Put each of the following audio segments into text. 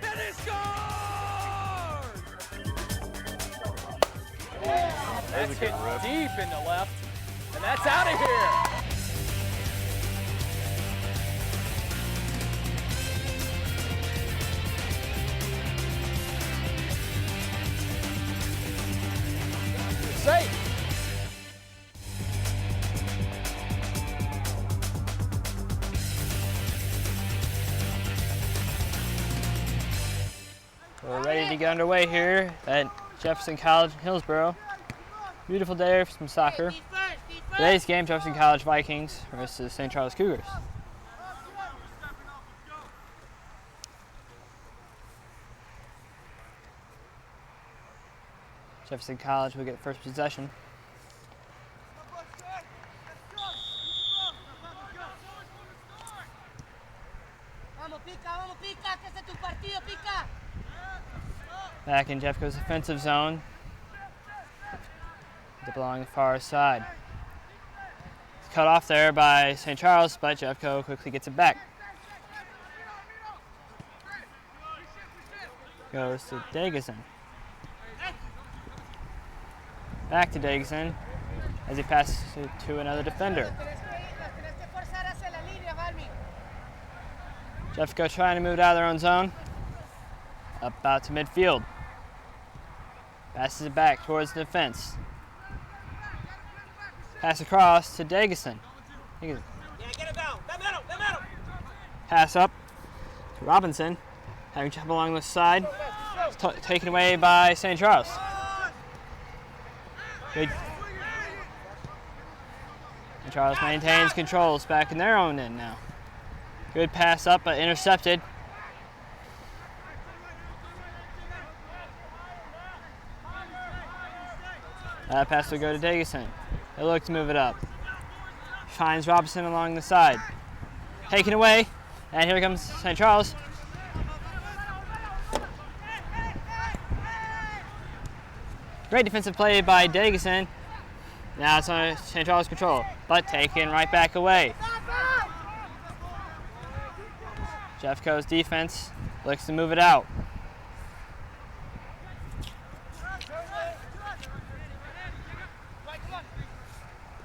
And he scores! That's hit deep into left, and that's out of here. Safe. We're ready to get underway here at Jefferson College in Hillsboro. Beautiful day for some soccer. Today's game, Jefferson College Vikings versus St. Charles Cougars. Jefferson College will get first possession. Back in Jeffco's offensive zone. The ball on the far side. It's cut off there by St. Charles, but Jeffco quickly gets it back. Goes to Dageson. Back to Dageson as he passes to another defender. Jeffco trying to move it out of their own zone. About to midfield. Passes it back towards the defense. Pass across to Dageson. Pass up to Robinson. Having trouble along the side. Taken away by St. Charles. Good. St. Charles maintains controls back in their own end now. Good pass up, but intercepted. That pass will go to Dageson. They look to move it up. Finds Robinson along the side. Taken away, and here comes St. Charles. Great defensive play by Dageson. Now it's on St. Charles' control, but taken right back away. Jeffco's defense looks to move it out.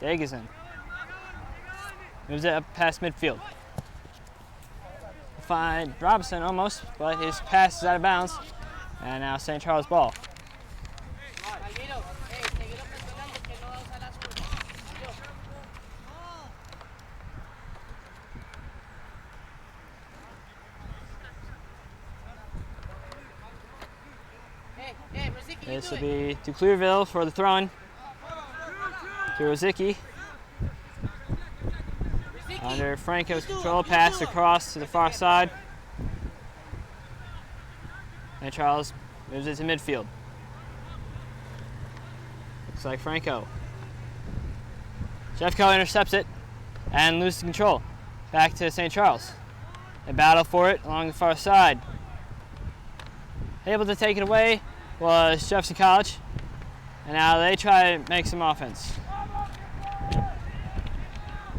Dageson moves it up past midfield. Find Robinson almost, but his pass is out of bounds. And now St. Charles ball. This will be to Clearville for the throw-in. To Rozicki. Under Franco's control, pass across to the far side. And Charles moves it to midfield. Looks like Franco. Jeffco intercepts it and loses control. Back to St. Charles. They battle for it along the far side. Able to take it away was Jefferson College. And now they try to make some offense.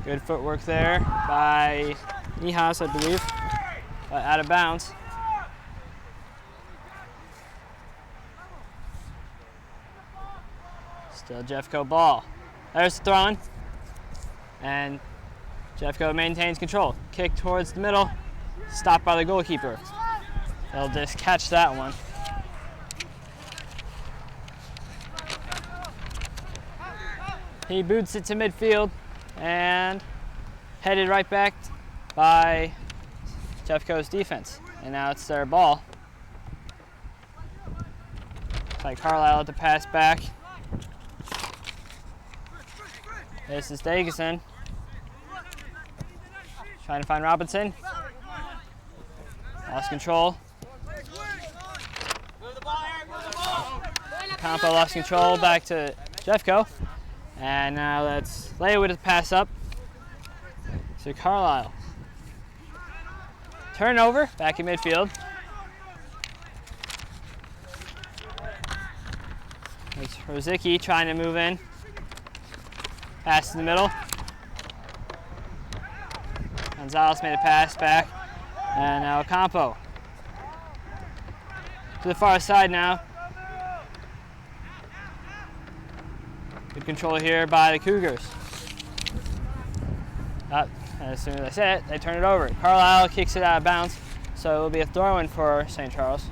Good footwork there by Nihas, I believe, but out of bounds. Still Jeffco ball. There's the throw-in, and Jeffco maintains control. Kick towards the middle, stopped by the goalkeeper. They'll just catch that one. He boots it to midfield and headed right back by Jeffco's defense. And now it's their ball. It's like Carlisle at the pass back. This is Dageson. Trying to find Robinson. Lost control. Campo lost control back to Jeffco. And now let's lay with a pass up to Carlisle. Turnover back in midfield. It's Rozicki trying to move in. Pass in the middle. Gonzalez made a pass back. And now Campo. to the far side now. Good control here by the Cougars. As soon as I say it, they turn it over. Carlisle kicks it out of bounds, so it will be a throw-in for St. Charles.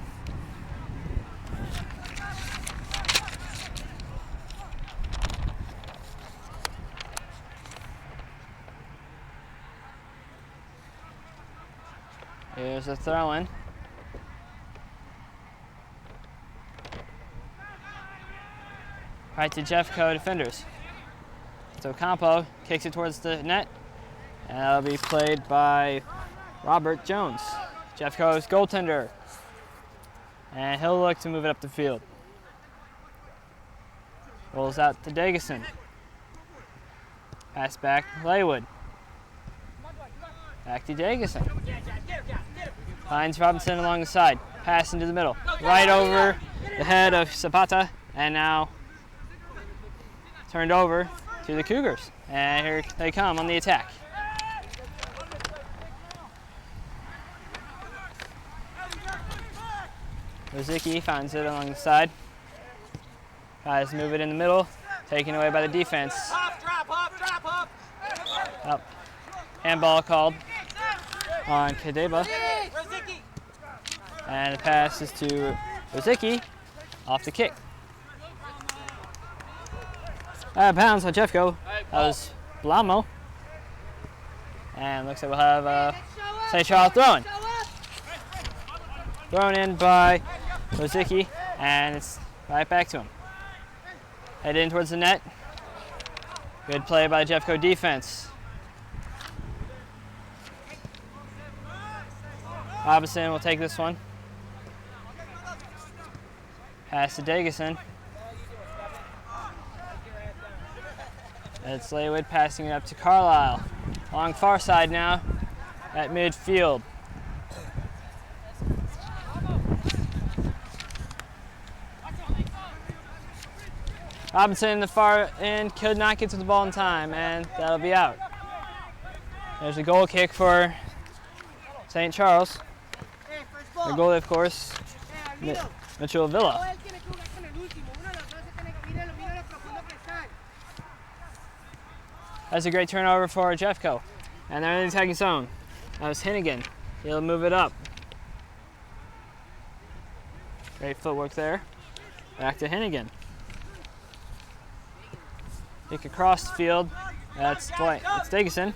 Here's a throw-in. Right to Jeffco defenders. So Campo kicks it towards the net, and that'll be played by Robert Jones, Jeffco's goaltender. And he'll look to move it up the field. Rolls out to Dageson. Pass back, Laywood. Back to Dageson. Finds Robinson along the side. Pass into the middle. Right over the head of Zapata, and now turned over to the Cougars. And here they come on the attack. Rosicki finds it along the side. Tries to move it in the middle. Taken away by the defense. Up. Handball called on Kadeba. And the pass is to Rosicki off the kick. Out of bounds on Jeffco. That was Blamo. And looks like we'll have St. Charles throwing. Thrown in by Rosicki, and it's right back to him. Head in towards the net. Good play by the Jeffco defense. Robinson will take this one. Pass to Dageson. It's Laywood passing it up to Carlisle. Along far side now at midfield. Robinson in the far end could not get to the ball in time, and that'll be out. There's a goal kick for St. Charles. The goalie, of course, Mitchell Villa. That's a great turnover for Jeffco. And they're in the attacking zone. That was Hennigan. He'll move it up. Great footwork there. Back to Hennigan. Kick across the field. That's Dageson.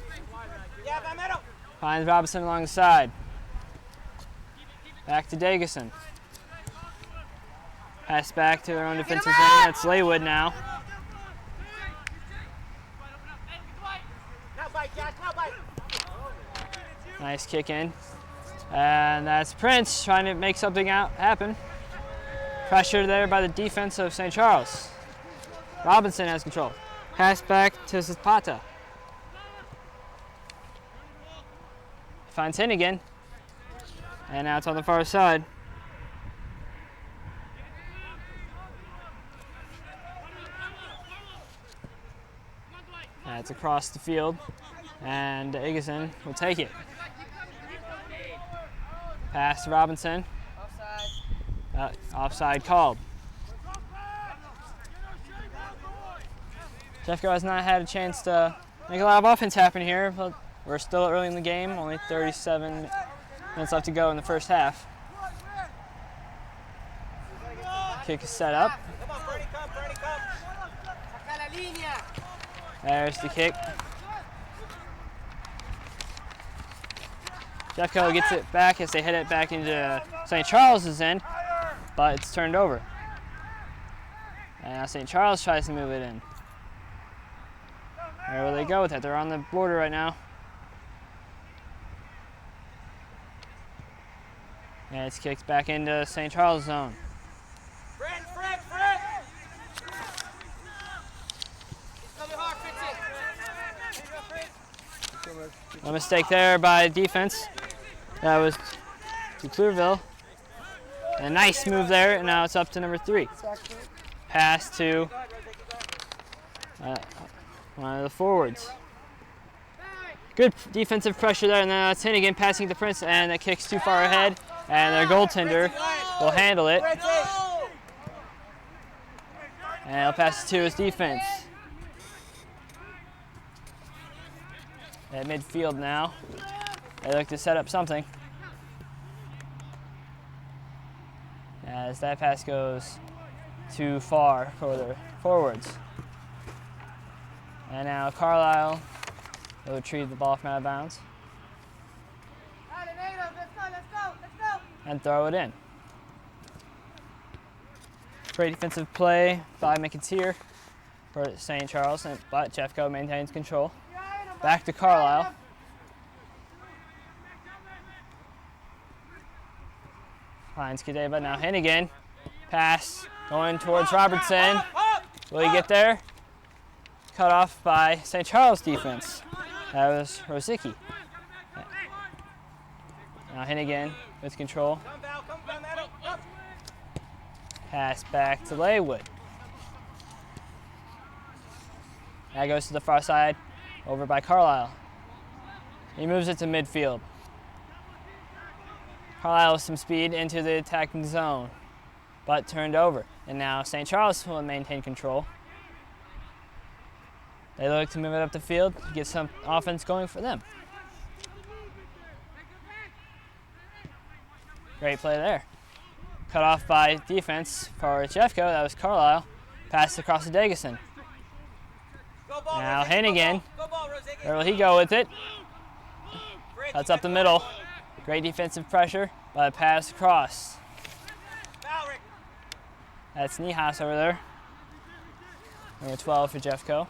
Finds Robinson along the side. Back to Dageson. Pass back to their own defensive zone. That's Laywood now. Nice kick in. And that's Prince trying to make something happen. Pressure there by the defense of St. Charles. Robinson has control. Pass back to Zapata. Finds Hennigan. And now it's on the far side. That's across the field. And Dageson will take it. Pass to Robinson. Offside called. Jeffco has not had a chance to make a lot of offense happen here, but we're still early in the game. Only 37 minutes left to go in the first half. Kick is set up. There's the kick. Jeffco gets it back as they head it back into St. Charles' end, but it's turned over. And now St. Charles tries to move it in. Where will they go with it? They're on the border right now. And it's kicked back into St. Charles' zone. No mistake there by defense. That was to Clearville. A nice move there, and now it's up to number 3. Pass to one of the forwards. Good defensive pressure there, and then that's Hennigan passing to Prince, and it kicks too far ahead, and their goaltender will handle it. And he'll pass it to his defense. At midfield now. They look to set up something. As that pass goes too far for the forwards. And now Carlisle will retrieve the ball from out of bounds. And throw it in. Great defensive play by McIntyre for St. Charles, but Jeffco maintains control. Back to Carlisle. Finds Kadeba, now Hennigan. Pass going towards Robertson. Will he get there? Cut off by St. Charles defense. That was Rosicki. Now Hennigan with control. Pass back to Laywood. That goes to the far side, over by Carlisle. He moves it to midfield. Carlisle with some speed into the attacking zone, but turned over. And now St. Charles will maintain control. They look to move it up the field, get some offense going for them. Great play there. Cut off by defense for Jeffco. That was Carlisle. Pass across to Degason. Now Hennigan. Where will he go with it? That's up the middle. Great defensive pressure, but pass across. That's Nihas over there. Number 12 for Jeffco.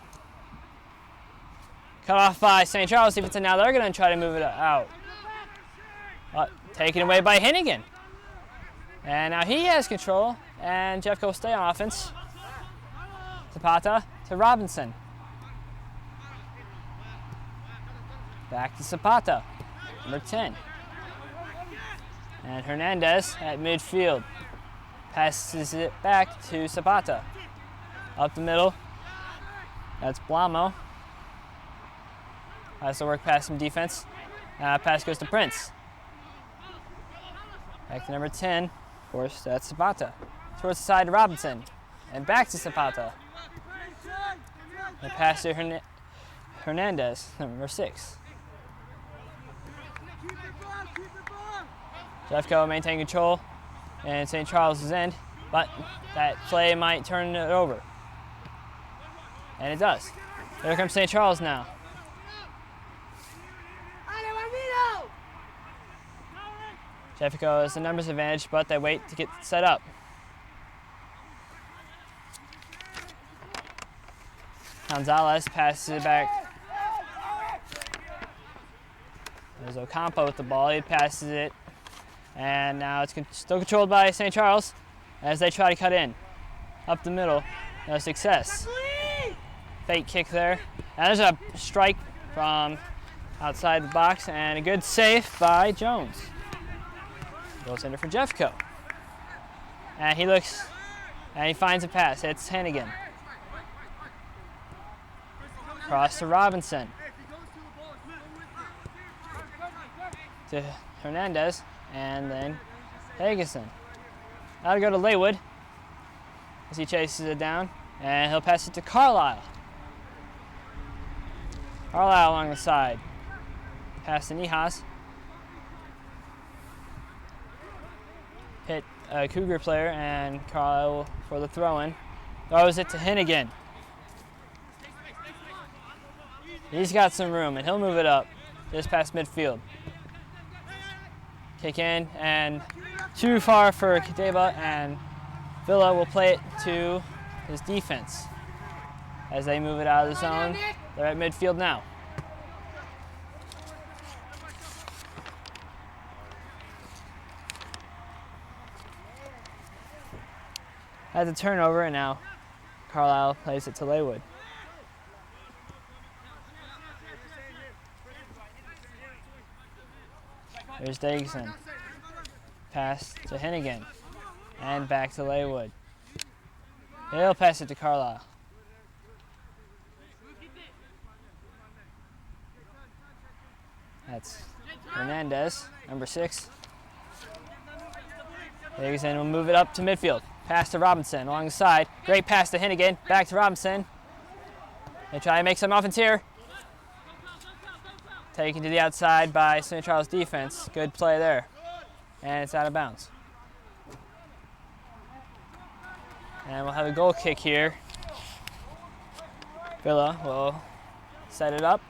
Cut off by St. Charles defense, and now they're going to try to move it out. But taken away by Hennigan. And now he has control, and Jeffco will stay on offense. Zapata to Robinson. Back to Zapata, number 10. And Hernandez at midfield. Passes it back to Zapata. Up the middle, that's Blamo. Has to work past some defense. Pass goes to Prince. Back to number 10. Of course, that's Zapata. Towards the side to Robinson. And back to Zapata. And pass to Hernandez, number 6. Jeffco maintain control in St. Charles' end, but that play might turn it over. And it does. There comes St. Charles now. Jeffco has the numbers advantage, but they wait to get set up. Gonzalez passes it back. There's Ocampo with the ball. He passes it. And now it's still controlled by St. Charles as they try to cut in. Up the middle. No success. Fake kick there. And there's a strike from outside the box and a good save by Jones. Goaltender for Jeffco. And he looks, and he finds a pass. It's Hennigan. Cross to Robinson. To Hernandez, and then Hageson. Now to go to Laywood as he chases it down, and he'll pass it to Carlisle. Carlisle along the side. Pass to Nihas. Hit a Cougar player, and Carlisle for the throw-in. Throws it to Hennigan. He's got some room, and he'll move it up just past midfield. Kick in, and too far for Kadeba, and Villa will play it to his defense. As they move it out of the zone, they're at midfield now. Has a turnover, and now Carlisle plays it to Laywood. There's Dageson. Pass to Hennigan. And back to Laywood. He'll pass it to Carlisle. That's Hernandez, number 6. Jefferson will move it up to midfield. Pass to Robinson along the side. Great pass to Hennigan. Back to Robinson. They try to make some offense here. Taken to the outside by St. Charles defense. Good play there. And it's out of bounds. And we'll have a goal kick here. Villa will set it up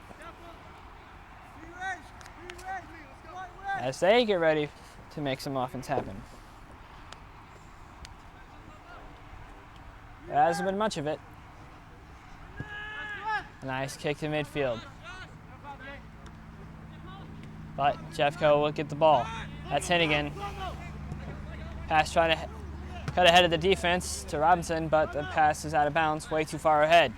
as they get ready to make some offense happen. There hasn't been much of it. A nice kick to midfield. But Jeffco will get the ball. That's Hennigan. Pass trying to cut ahead of the defense to Robinson, but the pass is out of bounds, way too far ahead.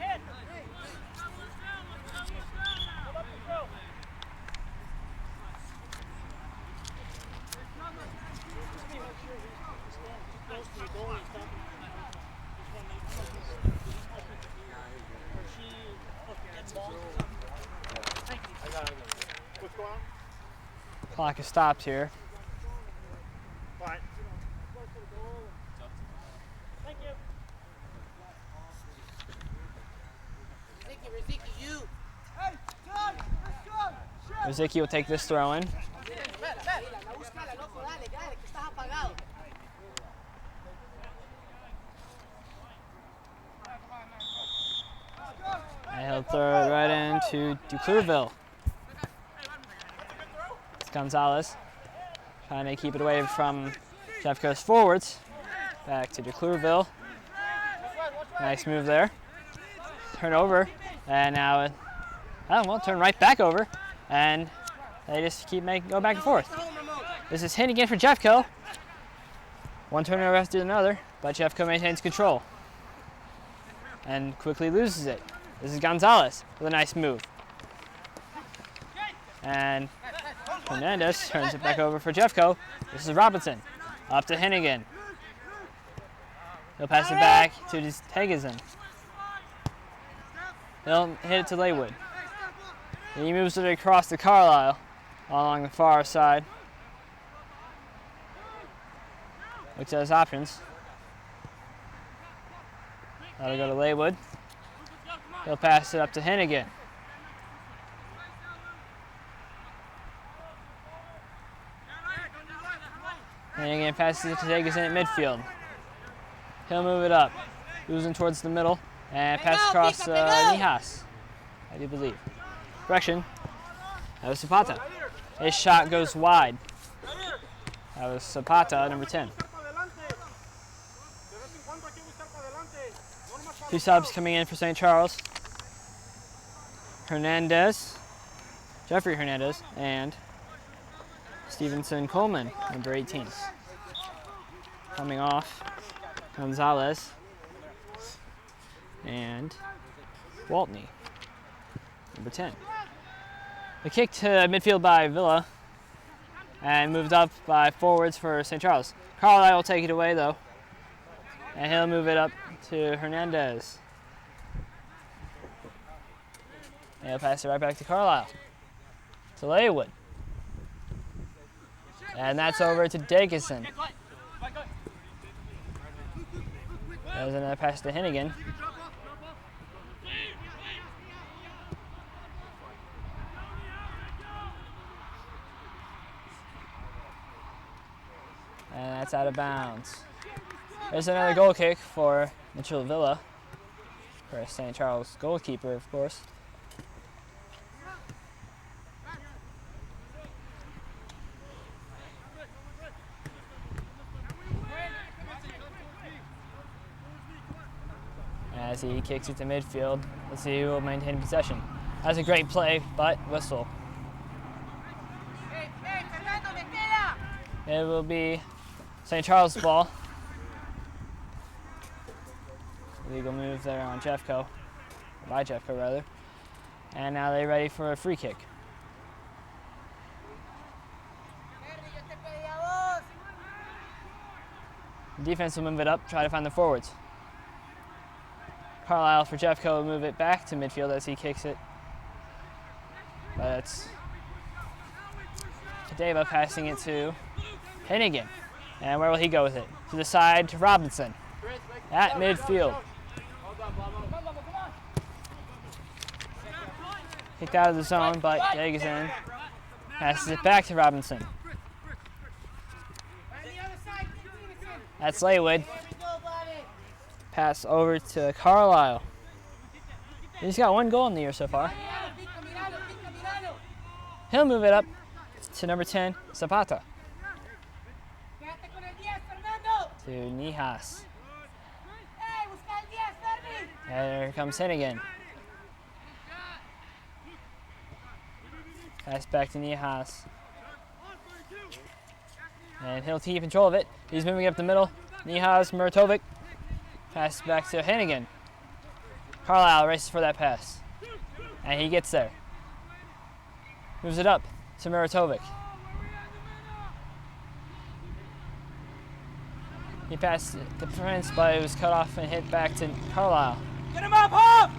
Clock is stopped here. Rizicki will take this throw in. And he'll throw it right into Duclerville. It's Gonzalez trying to keep it away from Jeffco's forwards. Back to Duclerville. Nice move there. Turn over, and now turn right back over, and they just go back and forth. This is Hennigan for Jeffco. One turnover after another, but Jeffco maintains control and quickly loses it. This is Gonzalez with a nice move. And Hernandez turns it back over for Jeffco. This is Robinson. Up to Hennigan. He'll pass it back to Tegeson. He'll hit it to Leywood. And he moves it across to Carlisle along the far side. Looks at his options. That'll go to Leywood. He'll pass it up to Hennigan. Hennigan passes it to Tegeson at midfield. He'll move it up, losing towards the middle, and pass across Nijas, I do believe. Correction, that was Zapata. His shot goes wide. That was Zapata, number 10. Two subs coming in for St. Charles. Hernandez, Jeffrey Hernandez, and Stevenson Coleman, number 18. Coming off, Gonzalez and Waltney, number 10. The kick to midfield by Villa and moved up by forwards for St. Charles. Carlisle will take it away though, and he'll move it up to Hernandez. And he'll pass it right back to Carlisle, to Leywood. And that's over to Tegeson. There's another pass to Hennigan. And that's out of bounds. There's another goal kick for Mitchell Villa, for St. Charles goalkeeper, of course. As he kicks it to midfield, let's see who will maintain possession. That's a great play, but whistle. It will be St. Charles' ball. Legal move there on Jeffco, by Jeffco rather. And now they're ready for a free kick. The defense will move it up, try to find the forwards. Carlisle for Jeffco will move it back to midfield as he kicks it. But it's Kadeva passing it to Hennigan. And where will he go with it? To the side to Robinson. At midfield. Kicked out of the zone, but Jefferson passes it back to Robinson. That's Laywood. Pass over to Carlisle. He's got 1 goal in the year so far. He'll move it up to number 10, Zapata. To Nijas. There comes Hennigan. Pass back to Nijas. And he'll keep control of it. He's moving up the middle. Nijas, Muratovic. Pass back to Hennigan. Carlisle races for that pass. And he gets there. Moves it up to Muratovic. He passed it to Prince, but it was cut off and hit back to Carlisle. Get him up, Hop!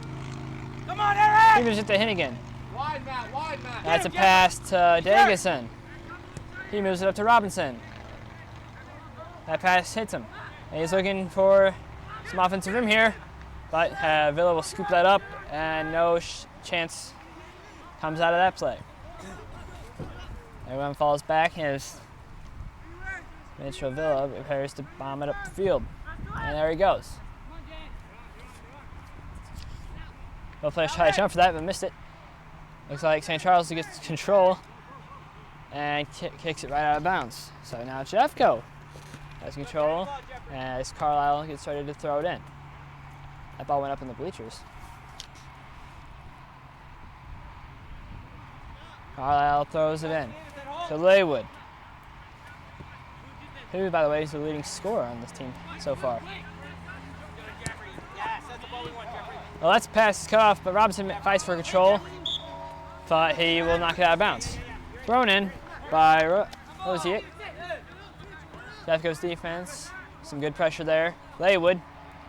Come on, Eric! He moves it to Hennigan. Wide, Matt. That's a pass to Jefferson. He moves it up to Robinson. That pass hits him. And he's looking for some offensive room here, but Villa will scoop that up, and no chance comes out of that play. Everyone falls back as Mitchell Villa prepares to bomb it up the field. And there he goes. No players try to jump for that, but missed it. Looks like St. Charles gets control and kicks it right out of bounds. So now Jeffco has control as Carlisle gets ready to throw it in. That ball went up in the bleachers. Carlisle throws it in to Laywood, who, by the way, is the leading scorer on this team so far. Well, that's pass cut off, but Robinson fights for control, but he will knock it out of bounds. Thrown in by Rosiek. Jeffco's defense, some good pressure there. Laywood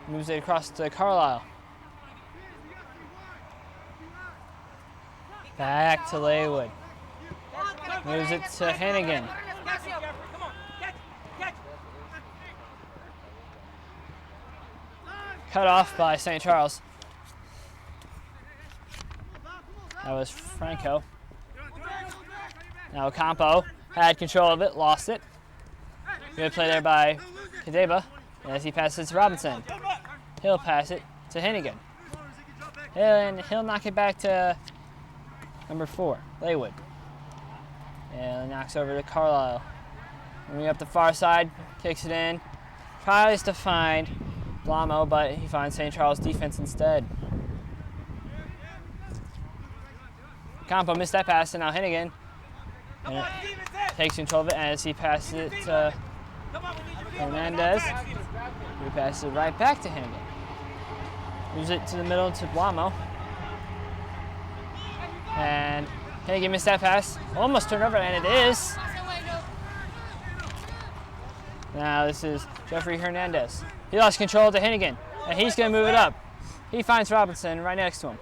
moves it across to Carlisle. Back to Laywood. Moves it to Hennigan. Cut off by St. Charles. That was Franco. Now Campo had control of it, lost it. Good play there by Kadeba as he passes to Robinson. He'll pass it to Hennigan. And he'll knock it back to number 4, Laywood. And knocks over to Carlisle. Moving up the far side, kicks it in. Tries to find Blamo, but he finds St. Charles defense instead. Campo missed that pass, and now Hennigan takes control of it as he passes it to Hernandez, who passes it right back to Hennigan. Moves it to the middle to Blamo. And Hennigan missed that pass. Almost turned over, and it is. Now this is Jeffrey Hernandez. He lost control to Hennigan, and he's going to move it up. He finds Robinson right next to him.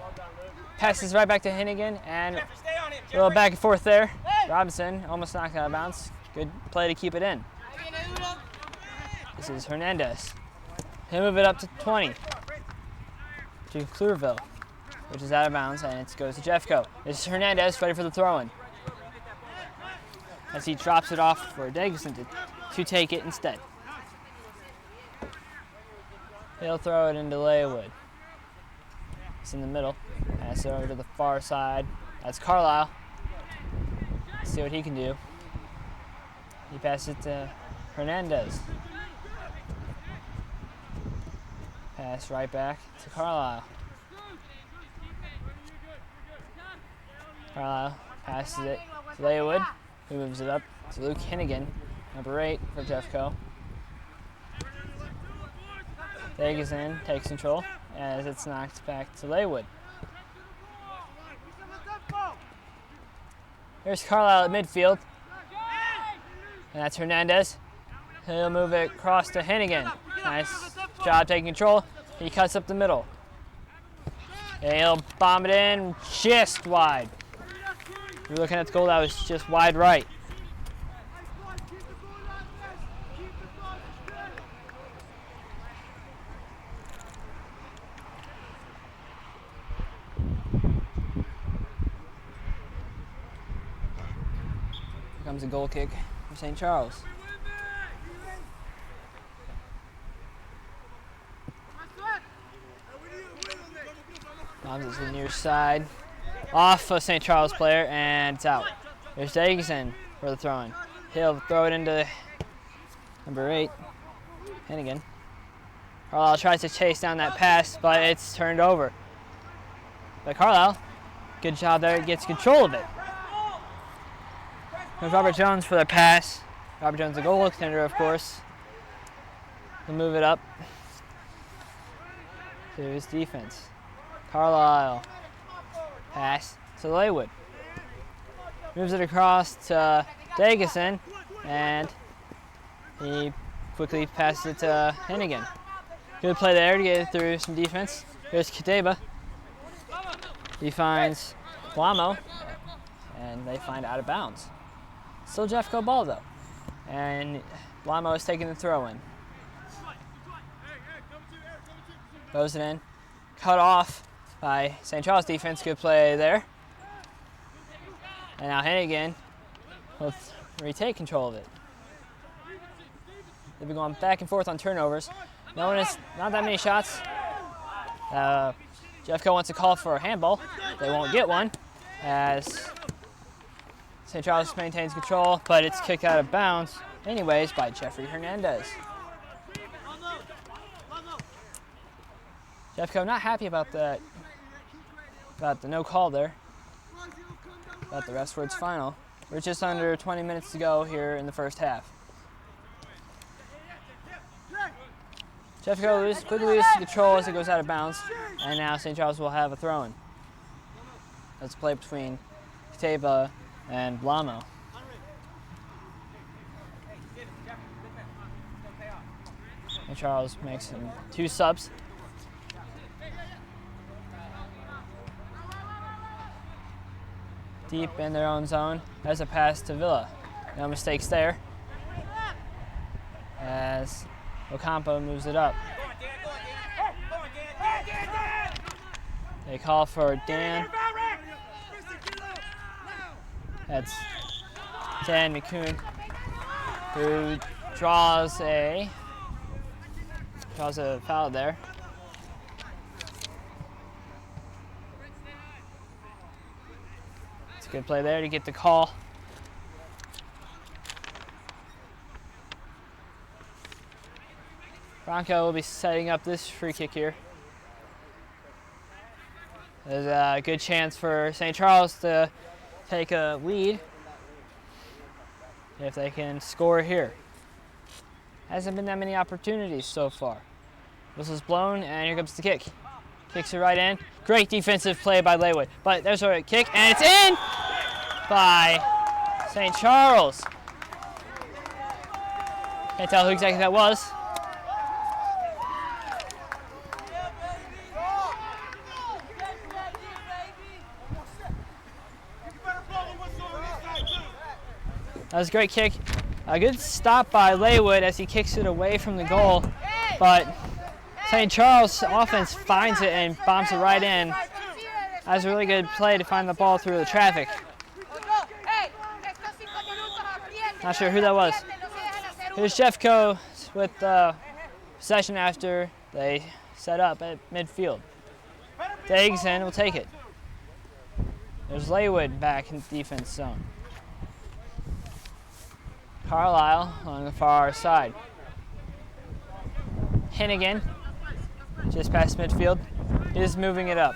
Passes right back to Hennigan, and a little back and forth there. Robinson almost knocked out of bounds. Good play to keep it in. This is Hernandez. He'll move it up to 20 to Clearville, which is out of bounds, and it goes to Jeffco. This is Hernandez ready for the throw-in as he drops it off for Jefferson to take it instead. He'll throw it into Laywood. It's in the middle. Pass it over to the far side. That's Carlisle. Let's see what he can do. He passes it to Hernandez. Pass right back to Carlisle. Carlisle passes it to Laywood, who moves it up to Luke Hennigan, number 8 for Jeffco. Jefferson takes control as it's knocked back to Laywood. Here's Carlisle at midfield. And that's Hernandez. He'll move it across to Hennigan. Nice job taking control. He cuts up the middle. And he'll bomb it in just wide. You're looking at the goal that was just wide right. comes a goal kick for St. Charles. Comes to the near side. Off a St. Charles player, and it's out. There's Jefferson for the throw-in. He'll throw it into number 8, Hennigan. Carlisle tries to chase down that pass, but it's turned over. But Carlisle, good job there, gets control of it. There's Robert Jones for the pass. Robert Jones, the goal contender, of course. He'll move it up to his defense. Carlisle, pass to Laywood. Moves it across to Jefferson, and he quickly passes it to Hennigan. Good play there to get it through some defense. Here's Kadeba. He finds Blamo, and they find out of bounds. Still Jeffco ball though, and Blamo is taking the throw in. Throws it in, cut off by St. Charles defense. Good play there. And now Hennigan will retake control of it. They've been going back and forth on turnovers. Not that many shots. Jeffco wants to call for a handball. They won't get one as St. Charles maintains control, but it's kicked out of bounds anyways by Jeffrey Hernandez. Jeffco not happy about that, about the no call there. But the rest were its final. We're just under 20 minutes to go here in the first half. Jeffco quickly loses control as it goes out of bounds, and now St. Charles will have a throw-in. Let's play between Kateba and Blamo. St. Charles makes 2 subs. Deep in their own zone. There's a pass to Villa. No mistakes there. As Ocampo moves it up. They call for Dan. That's Dan McCoon, who draws a foul there. Good play there to get the call. Bronco will be setting up this free kick here. There's a good chance for St. Charles to take a lead if they can score here. Hasn't been that many opportunities so far. Whistle's blown, and here comes the kick. Kicks it right in. Great defensive play by Laywood. But there's a kick, and it's in by St. Charles. Can't tell who exactly that was. That was a great kick. A good stop by Laywood as he kicks it away from the goal. But St. Charles offense finds it and bombs it right in. That was a really good play to find the ball through the traffic. Not sure who that was. Here's Jeffco with possession after they set up at midfield. Daggson will take it. There's Laywood back in the defense zone. Carlisle on the far side. Hennigan, just past midfield, is moving it up.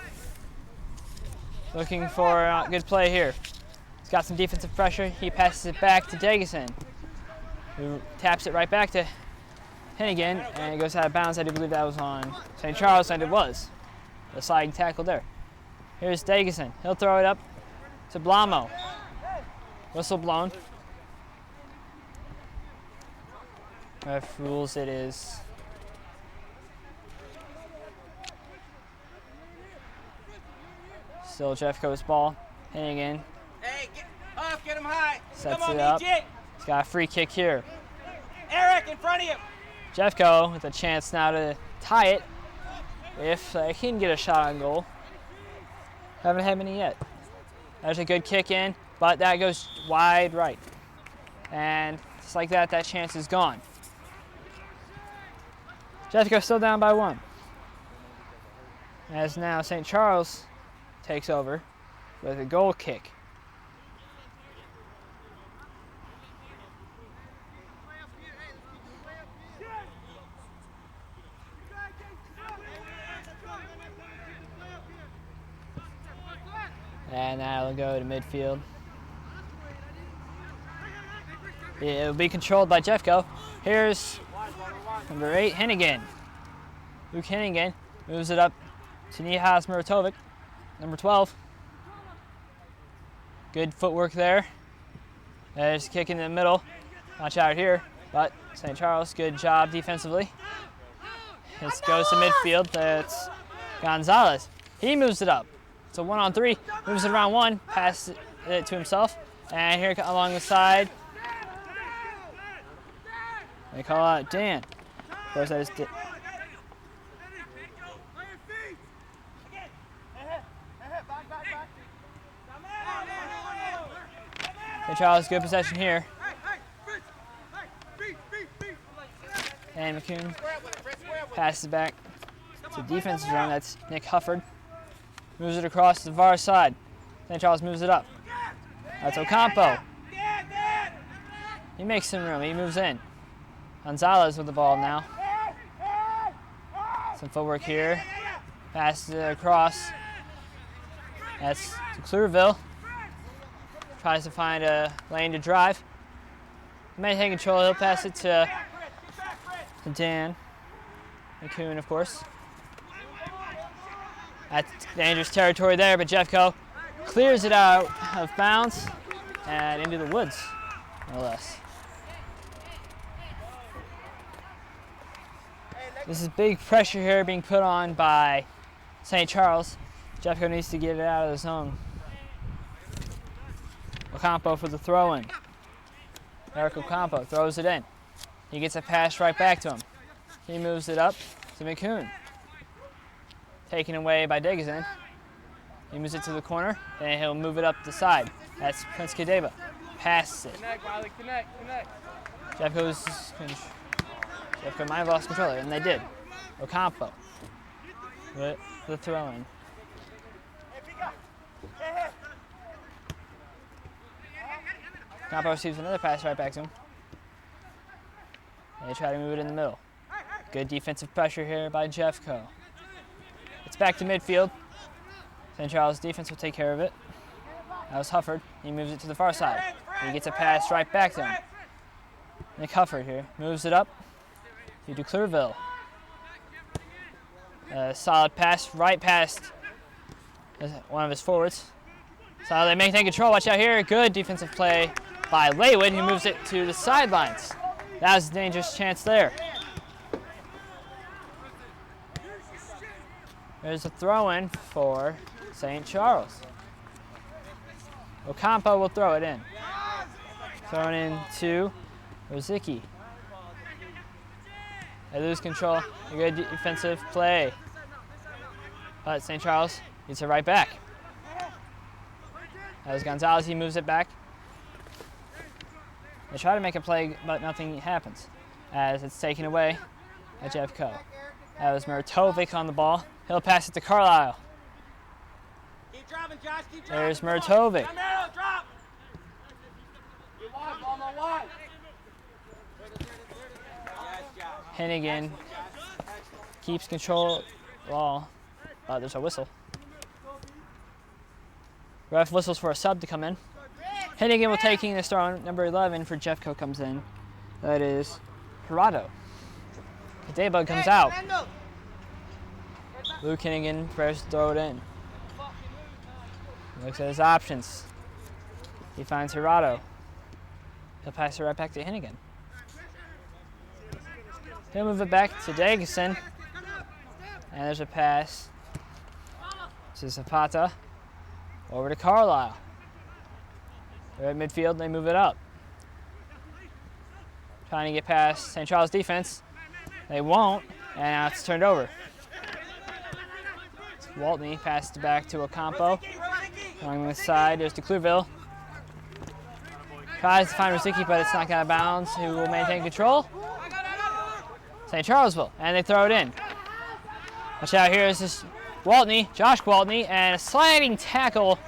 Looking for a good play here. He's got some defensive pressure. He passes it back to Daggson, who taps it right back to Hennigan, and it goes out of bounds. I do believe that was on St. Charles, and it was. The sliding tackle there. Here's Daggson. He'll throw it up to Blamo. Whistle blown. Ref rules it is still Jeffco's ball. Hennigan. Hey, get off, get him high. Sets Come on, it up. Jake. He's got a free kick here. Eric, in front of you. Jeffco with a chance now to tie it if they can get a shot on goal. Haven't had many yet. There's a good kick in, but that goes wide right. And just like that, that chance is gone. Jessica still down by 1. As now St. Charles takes over with a goal kick. And now it'll go to midfield. It'll be controlled by Jeffco. Here's number 8, Hennigan. Luke Hennigan moves it up to Nihas Muratovic, number 12. Good footwork there. There's a kick in the middle. Watch out here, but St. Charles, good job defensively. It goes to midfield. That's Gonzalez. He moves it up. It's a 1-on-3. Moves it around 1, passes it to himself. And here along the side, they call out Dan. Of course, that is St. Charles, good possession here. And McCune passes back to defensive zone. That's Nick Hufford. Moves it across to the far side. St. Charles moves it up. That's Ocampo. He makes some room. He moves in. Gonzalez with the ball now. Some footwork here. Passes it across. That's to Clearville. Tries to find a lane to drive. He may take control. He'll pass it to Dan. McCune, of course. That's dangerous territory there, but Jeffco clears it out of bounds and into the woods, no less. This is big pressure here being put on by St. Charles. Jeffco needs to get it out of the zone. Ocampo for the throw-in. Eric Ocampo throws it in. He gets a pass right back to him. He moves it up to McCune. Taken away by Degazin. He moves it to the corner, and he'll move it up the side. That's Prince Kadeva. Passes it. Connect, Riley, connect. Jeffco might have lost control, and they did. Ocampo with the throw-in. Ocampo receives another pass right back to him. They try to move it in the middle. Good defensive pressure here by Jeffco. It's back to midfield. St. Charles defense will take care of it. That was Hufford. He moves it to the far side. He gets a pass right back to him. Nick Hufford here moves it up to Clearville. A solid pass right past one of his forwards. So they may take control. Watch out here. Good defensive play by Laywood, who moves it to the sidelines. That was a dangerous chance there. There's a throw-in for St. Charles. Ocampo will throw it in. Thrown in to Rozicki. They lose control. A good defensive play. But St. Charles gets it right back. That was Gonzalez. He moves it back. They try to make a play, but nothing happens as it's taken away by Jeffco. That was Muratovic on the ball. He'll pass it to Carlisle. Keep dropping, Josh. Keep dropping. There's Muratovic. Drop. Hennigan keeps control of the ball. There's a whistle. Ref whistles for a sub to come in. Hennigan will taking this throw. Number 11 for Jeffco comes in. That is Hirado. Kadeba comes out. Luke Hennigan prepares to throw it in. He looks at his options. He finds Hirado. He'll pass it right back to Hennigan. He'll move it back to Dagson. And there's a pass to Zapata. Over to Carlisle. They're at midfield, they move it up. Trying to get past St. Charles defense. They won't, and now it's turned over. Waltney passed it back to Ocampo. Along the side, there's to Clearville. Tries to find Rosicky, but it's knocked out of bounds. Who will maintain control? St. Charles will, and they throw it in. Watch out, here is this Josh Gwaltney, and a sliding tackle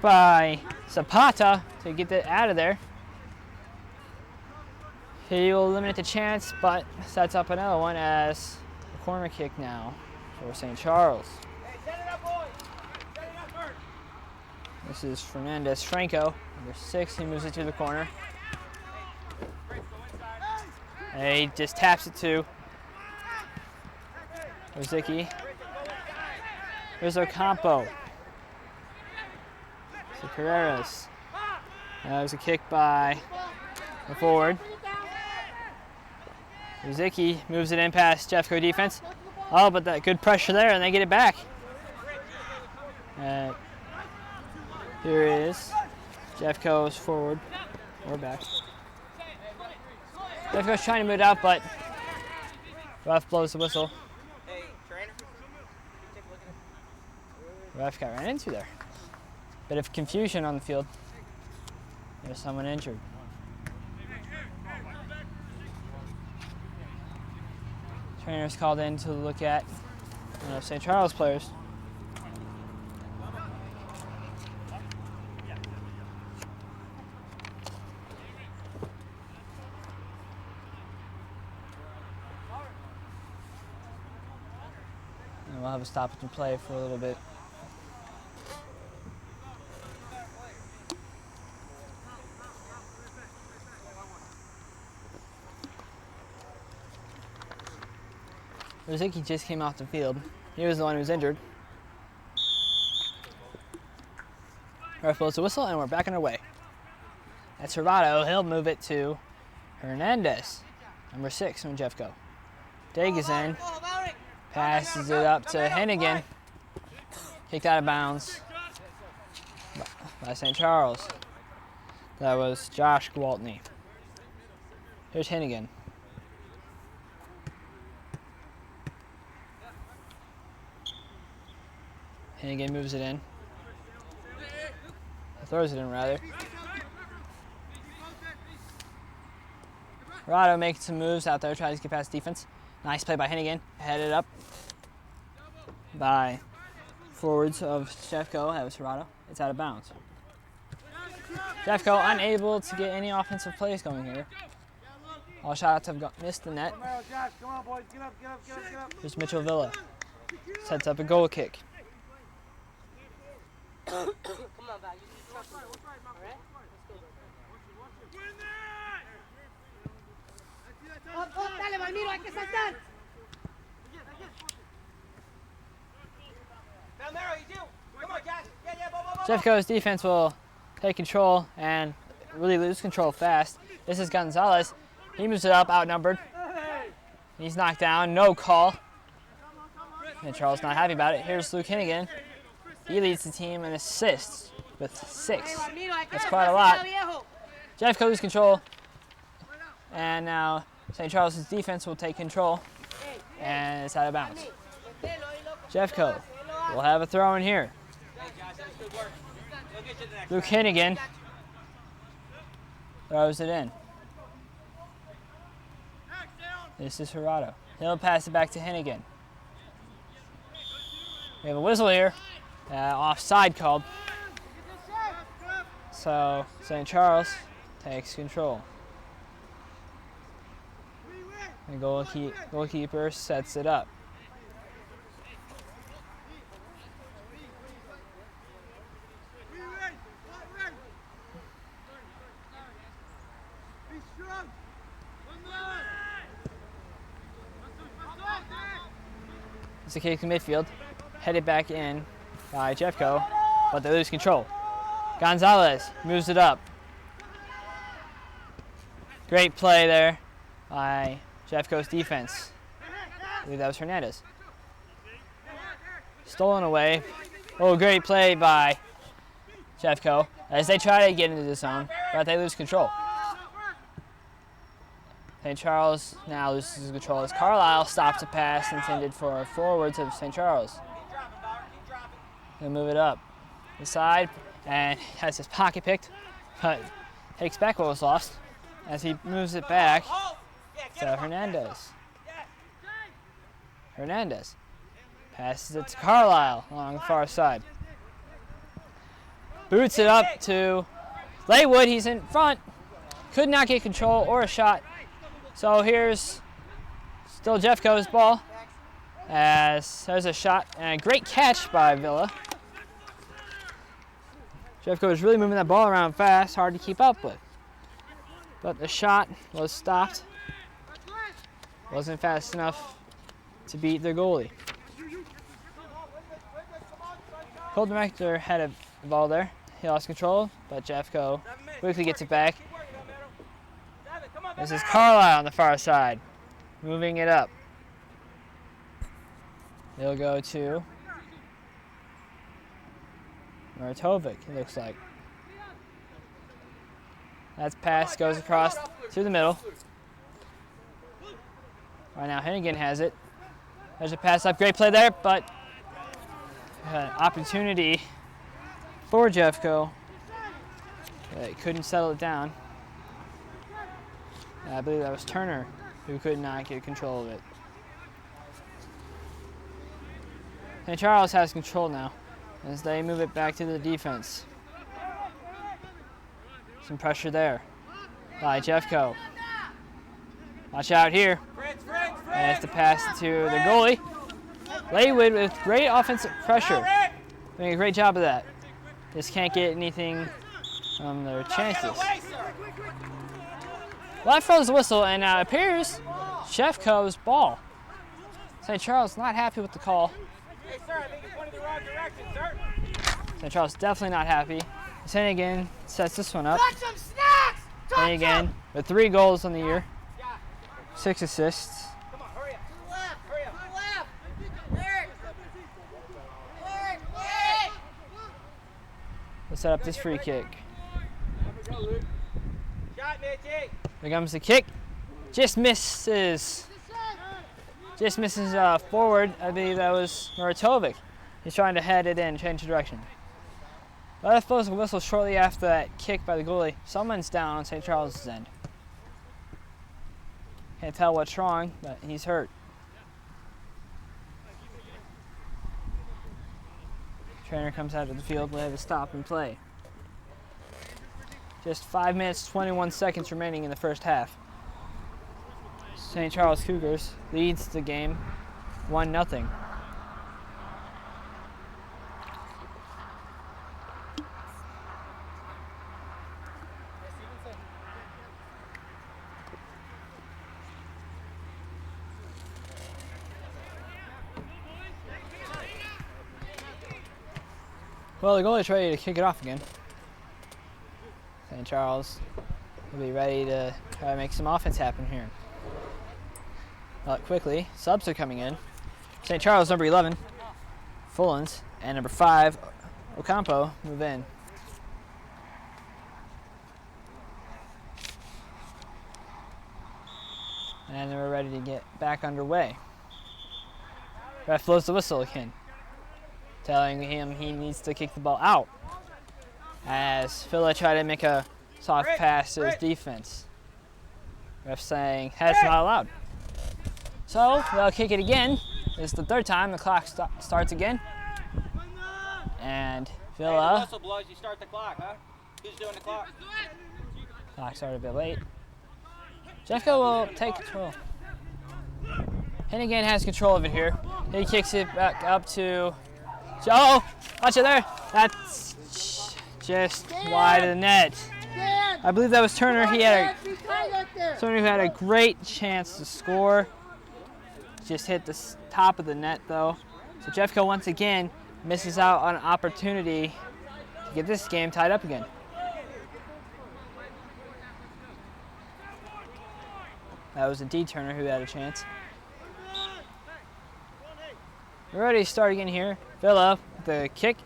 by Zapata to get it out of there. He will eliminate the chance, but sets up another one as a corner kick now for St. Charles. This is Fernandez Franco, number 6. He moves it to the corner. And he just taps it to Rosicky. Here's Ocampo. So Carreras. That was a kick by the forward. Rosicky moves it in past Jeffco defense. Oh, but that good pressure there, and they get it back. Here is Jeffco's forward, or back. Jeffco's trying to move it out, but ref blows the whistle. Hey, trainer. Ref got ran into there. Bit of confusion on the field. There's someone injured. Trainer's called in to look at one of St. Charles players. And we'll have a stoppage and play for a little bit. Rosicky just came off the field. He was the one who was injured. Ref blows the whistle, and we're back on our way. That's Serrato. He'll move it to Hernandez, number 6 from Jeffco. Daig is in. Passes it up to Hennigan. Kicked out of bounds by St. Charles. That was Josh Gwaltney. Here's Hennigan. Hennigan moves it in. Throws it in, rather. Serrato making some moves out there, tries to get past defense. Nice play by Hennigan. Headed up by forwards of Jeffco. That was Serrato. It's out of bounds. Jeffco unable to get any offensive plays going here. All shots have missed the net. Here's Mitchell Villa. Sets up a goal kick. Come on, Val. You keep trusting me. All right? Let's go. Dale, Valmiro, hay que saltar. Valmiro, you do. Come on, Josh. Yeah, Jeffco's defense will take control and really lose control fast. This is Gonzalez. He moves it up, outnumbered. He's knocked down, no call. And Charles not happy about it. Here's Luke Hennigan. He leads the team in assists with 6. That's quite a lot. Jeffco loses control. And now St. Charles' defense will take control. And it's out of bounds. Jeffco will have a throw in here. Luke Hennigan throws it in. This is Serrato. He'll pass it back to Hennigan. We have a whistle here. Offside called. So St. Charles takes control. The goalkeeper sets it up. It's a kick to midfield, headed back in by Jeffco, but they lose control. Gonzalez moves it up. Great play there by Jeffco's defense. I believe that was Hernandez. Stolen away. Oh, great play by Jeffco as they try to get into the zone, but they lose control. St. Charles now loses control as Carlisle stops a pass intended for forwards of St. Charles. He'll move it up the side and has his pocket picked, but takes back what was lost as he moves it back to Hernandez. Hernandez passes it to Carlisle along the far side. Boots it up to Laywood. He's in front. Could not get control or a shot. So here's still Jeffco's ball as there's a shot and a great catch by Villa. Jeffco was really moving that ball around fast, hard to keep up with. But the shot was stopped. Wasn't fast enough to beat their goalie. Colton Rector had a ball there. He lost control, but Jeffco quickly gets it back. This is Carlisle on the far side, moving it up. They'll go to Martovic, it looks like. That pass goes across to the middle. Right now, Hennigan has it. There's a pass up, great play there, but an opportunity for Jeffco. They couldn't settle it down. I believe that was Turner who could not get control of it. St. Charles has control now as they move it back to the defense. Some pressure there by Jeffco. Watch out here. As the pass to the goalie. Laywood with great offensive pressure. Doing a great job of that. Just can't get anything from their chances. Well, that throws the whistle, and it appears Jeffco's ball. St. Charles not happy with the call. Hey, sir, I think you're pointing the wrong direction, sir. St. Charles definitely not happy. Hennigan sets this one up. Touch some snacks! Hennigan with 3 goals on the year, 6 assists. Come on, hurry up. To the left, hurry up. To the left. Eric. Eric. Let's set up this free kick. Shot, Mitchie. Here comes the kick. Just misses. Just misses forward. I believe that was Martovic. He's trying to head it in, change the direction. But that throws a whistle shortly after that kick by the goalie. Someone's down on St. Charles' end. Can't tell what's wrong, but he's hurt. Trainer comes out of the field. We'll have a stop and play. Just 5 minutes, 21 seconds remaining in the first half. St. Charles Cougars leads the game 1-0. Well, the goalie's ready to kick it off again. St. Charles will be ready to try to make some offense happen here. Quickly, subs are coming in. St. Charles, number 11, Fullens, and number 5, Ocampo, move in. And we're ready to get back underway. Ref blows the whistle again, telling him he needs to kick the ball out as Phila tried to make a soft pass to his defense. Ref saying that's not allowed. So they'll kick it again. This is the 3rd time. The clock starts again. And Phila. Hey, the whistle blows, you start the clock, huh? Who's doing the clock? Clock started a bit late. Jeffco will take control. Hennigan has control of it here. He kicks it back up to. Oh, watch it there. That's just wide of the net. I believe that was Turner. Turner who had a great chance to score. Just hit the top of the net though. So Jeffco once again misses out on an opportunity to get this game tied up again. That was indeed Turner who had a chance. We're ready to start again here. Villa with the kick.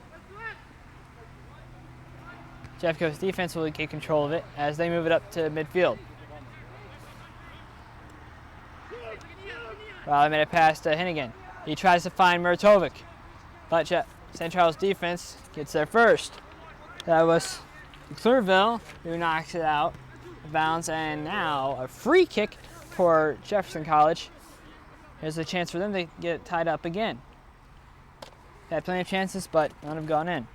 Jeffco's defense will get control of it as they move it up to midfield. Riley made a pass to Hennigan. He tries to find Martovic, but St. Charles defense gets there first. That was Clearville, who knocks it out of bounds, and now a free kick for Jefferson College. Here's a chance for them to get tied up again. Had plenty of chances, but none have gone in.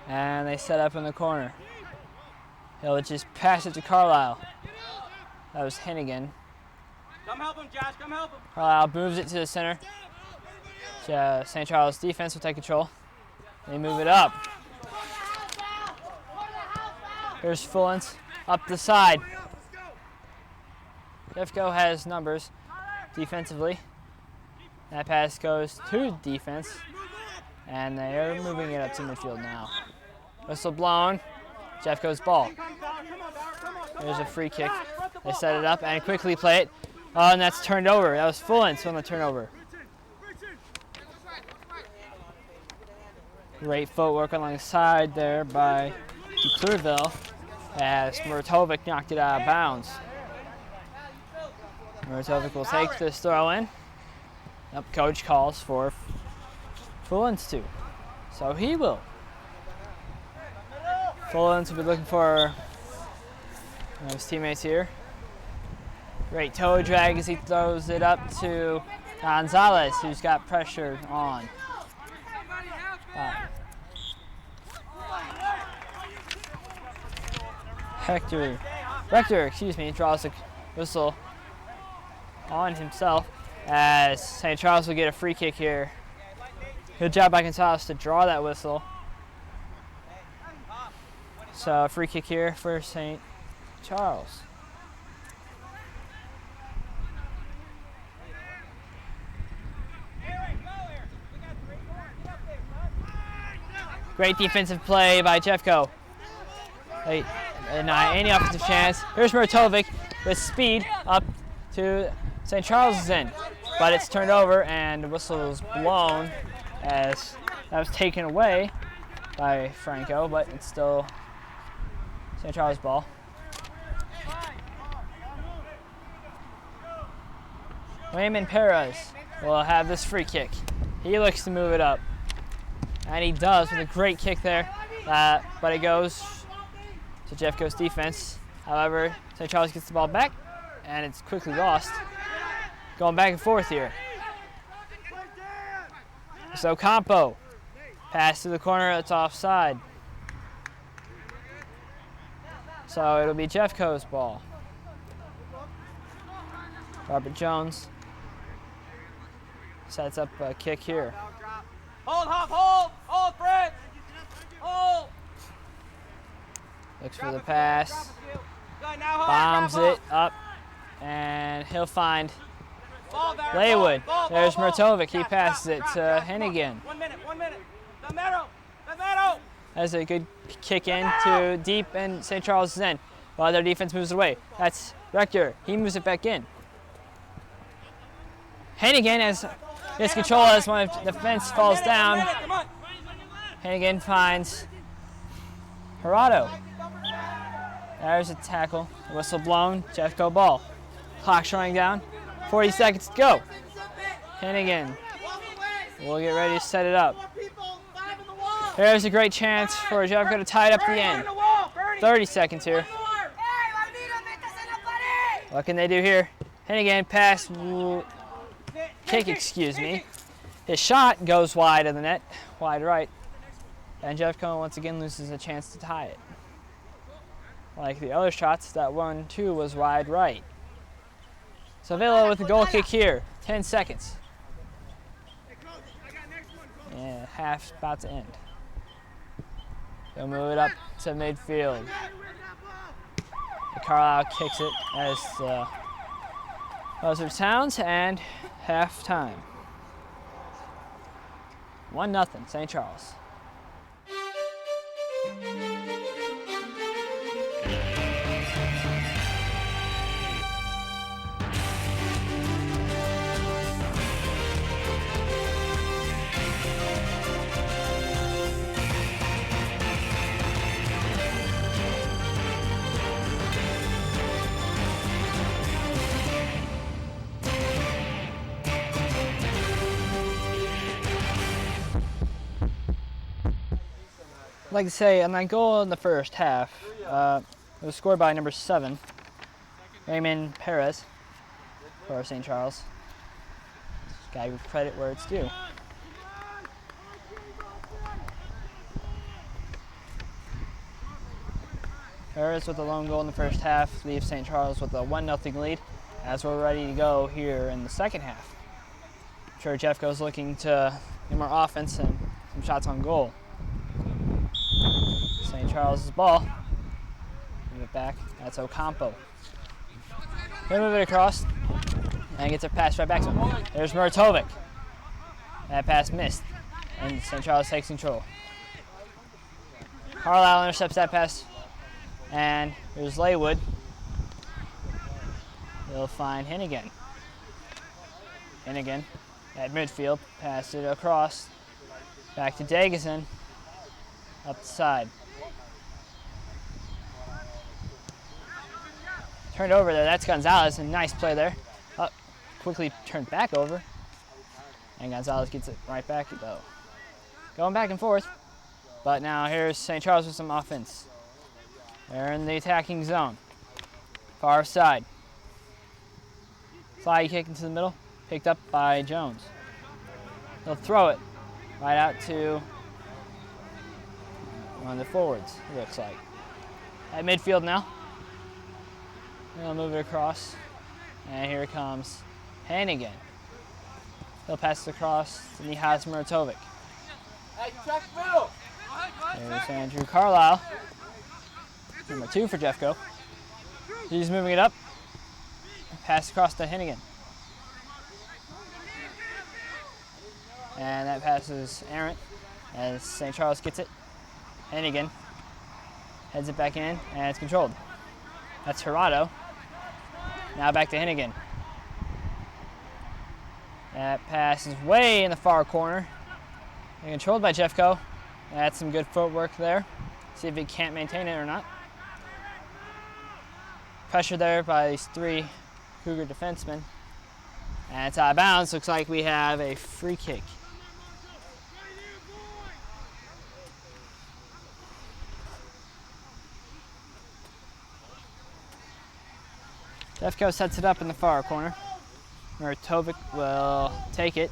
And they set up in the corner. He'll just pass it to Carlisle. That was Hennigan. Come help him, Josh. Come help him. Carlisle moves it to the center. St. Charles defense will take control. They move it up. Here's Fullens up the side. Jeffco has numbers defensively. That pass goes to defense, and they are moving it up to midfield now. Whistle blown. Jeffco's ball. There's a free kick. They set it up and quickly play it. Oh, and that's turned over. That was Fullens on the turnover. Great footwork along the side there by Clearville as Muratovic knocked it out of bounds. Muratovic will take this throw in. Yep, coach calls for Fullens to. So he will. Fullens will be looking for his teammates here. Great toe drag as he throws it up to Gonzalez, who's got pressure on. Rector, draws a whistle on himself as St. Charles will get a free kick here. Good job by Gonzalez to draw that whistle. So a free kick here for St. Charles. Great defensive play by Jeffco. Deny any offensive chance. Here's Muratovic with speed up to St. Charles' end. But it's turned over and the whistle is blown as that was taken away by Franco, but it's still St. Charles' ball. Raymond Perez will have this free kick. He looks to move it up. And he does with a great kick there, but it goes to Jeffco's defense. However, St. Charles gets the ball back, and it's quickly lost. Going back and forth here. So Campo, pass to the corner, it's offside. So it'll be Jeffco's ball. Robert Jones sets up a kick here. Hold, Hop, hold, Fred. Hold. Looks for the pass. Bombs it up, and he'll find Laywood. There's Muratovic. He passes it to Hennigan. 1 minute. Damero. That's a good kick in to deep in St. Charles' end while their defense moves away. That's Rector. He moves it back in. Hennigan gets control as one of the defense falls down. Hennigan finds Gerardo. There's a tackle. Whistle blown. Jeffco ball. Clock's running down. 40 seconds to go. Hennigan will get ready to set it up. There's a great chance for Jeffco to tie it up at the end. 30 seconds here. What can they do here? Hennigan pass. Kick, excuse me. His shot goes wide of the net, wide right. And Jeffco once again loses a chance to tie it. Like the other shots, that one too was wide right. So Villa with the goal kick here, 10 seconds. Yeah, half's about to end. They'll move it up to midfield. Carlisle kicks it as the buzzer sounds, and half time. 1-0, St. Charles. like to say on that goal in the first half, it was scored by number 7, Raymond Perez, for St. Charles. Gotta give credit where it's due. Perez with a lone goal in the first half leaves St. Charles with a 1-0 lead as we're ready to go here in the second half. I'm sure Jeffco's looking to get more offense and some shots on goal. St. Charles' ball. Move it back. That's Ocampo. He'll move it across and gets a pass right back to him. There's Muratovic. That pass missed, and St. Charles takes control. Carlisle intercepts that pass, and there's Laywood. He'll find Hennigan. Hennigan at midfield, pass it across, back to Dagason, up the side. Turned over there, that's Gonzalez, a nice play there. Up, quickly turned back over, and Gonzalez gets it right back though. Going back and forth, but now here's St. Charles with some offense. They're in the attacking zone, far side. Slide kick into the middle, picked up by Jones. He'll throw it right out to one of the forwards, it looks like. At midfield now. He'll move it across, and here comes Hennigan. He'll pass it across to Nihas Muratovic. Hey, check middle. There's Andrew Carlisle, number 2 for Jeffco. He's moving it up. Pass across to Hennigan. And that pass is errant as St. Charles gets it. Hennigan heads it back in, and it's controlled. That's Hirado. Now back to Hennigan. That pass is way in the far corner. And controlled by Jeffco. That's some good footwork there. See if he can't maintain it or not. Pressure there by these 3 Cougar defensemen. And it's out of bounds. Looks like we have a free kick. Jeffco sets it up in the far corner. Muratovic will take it.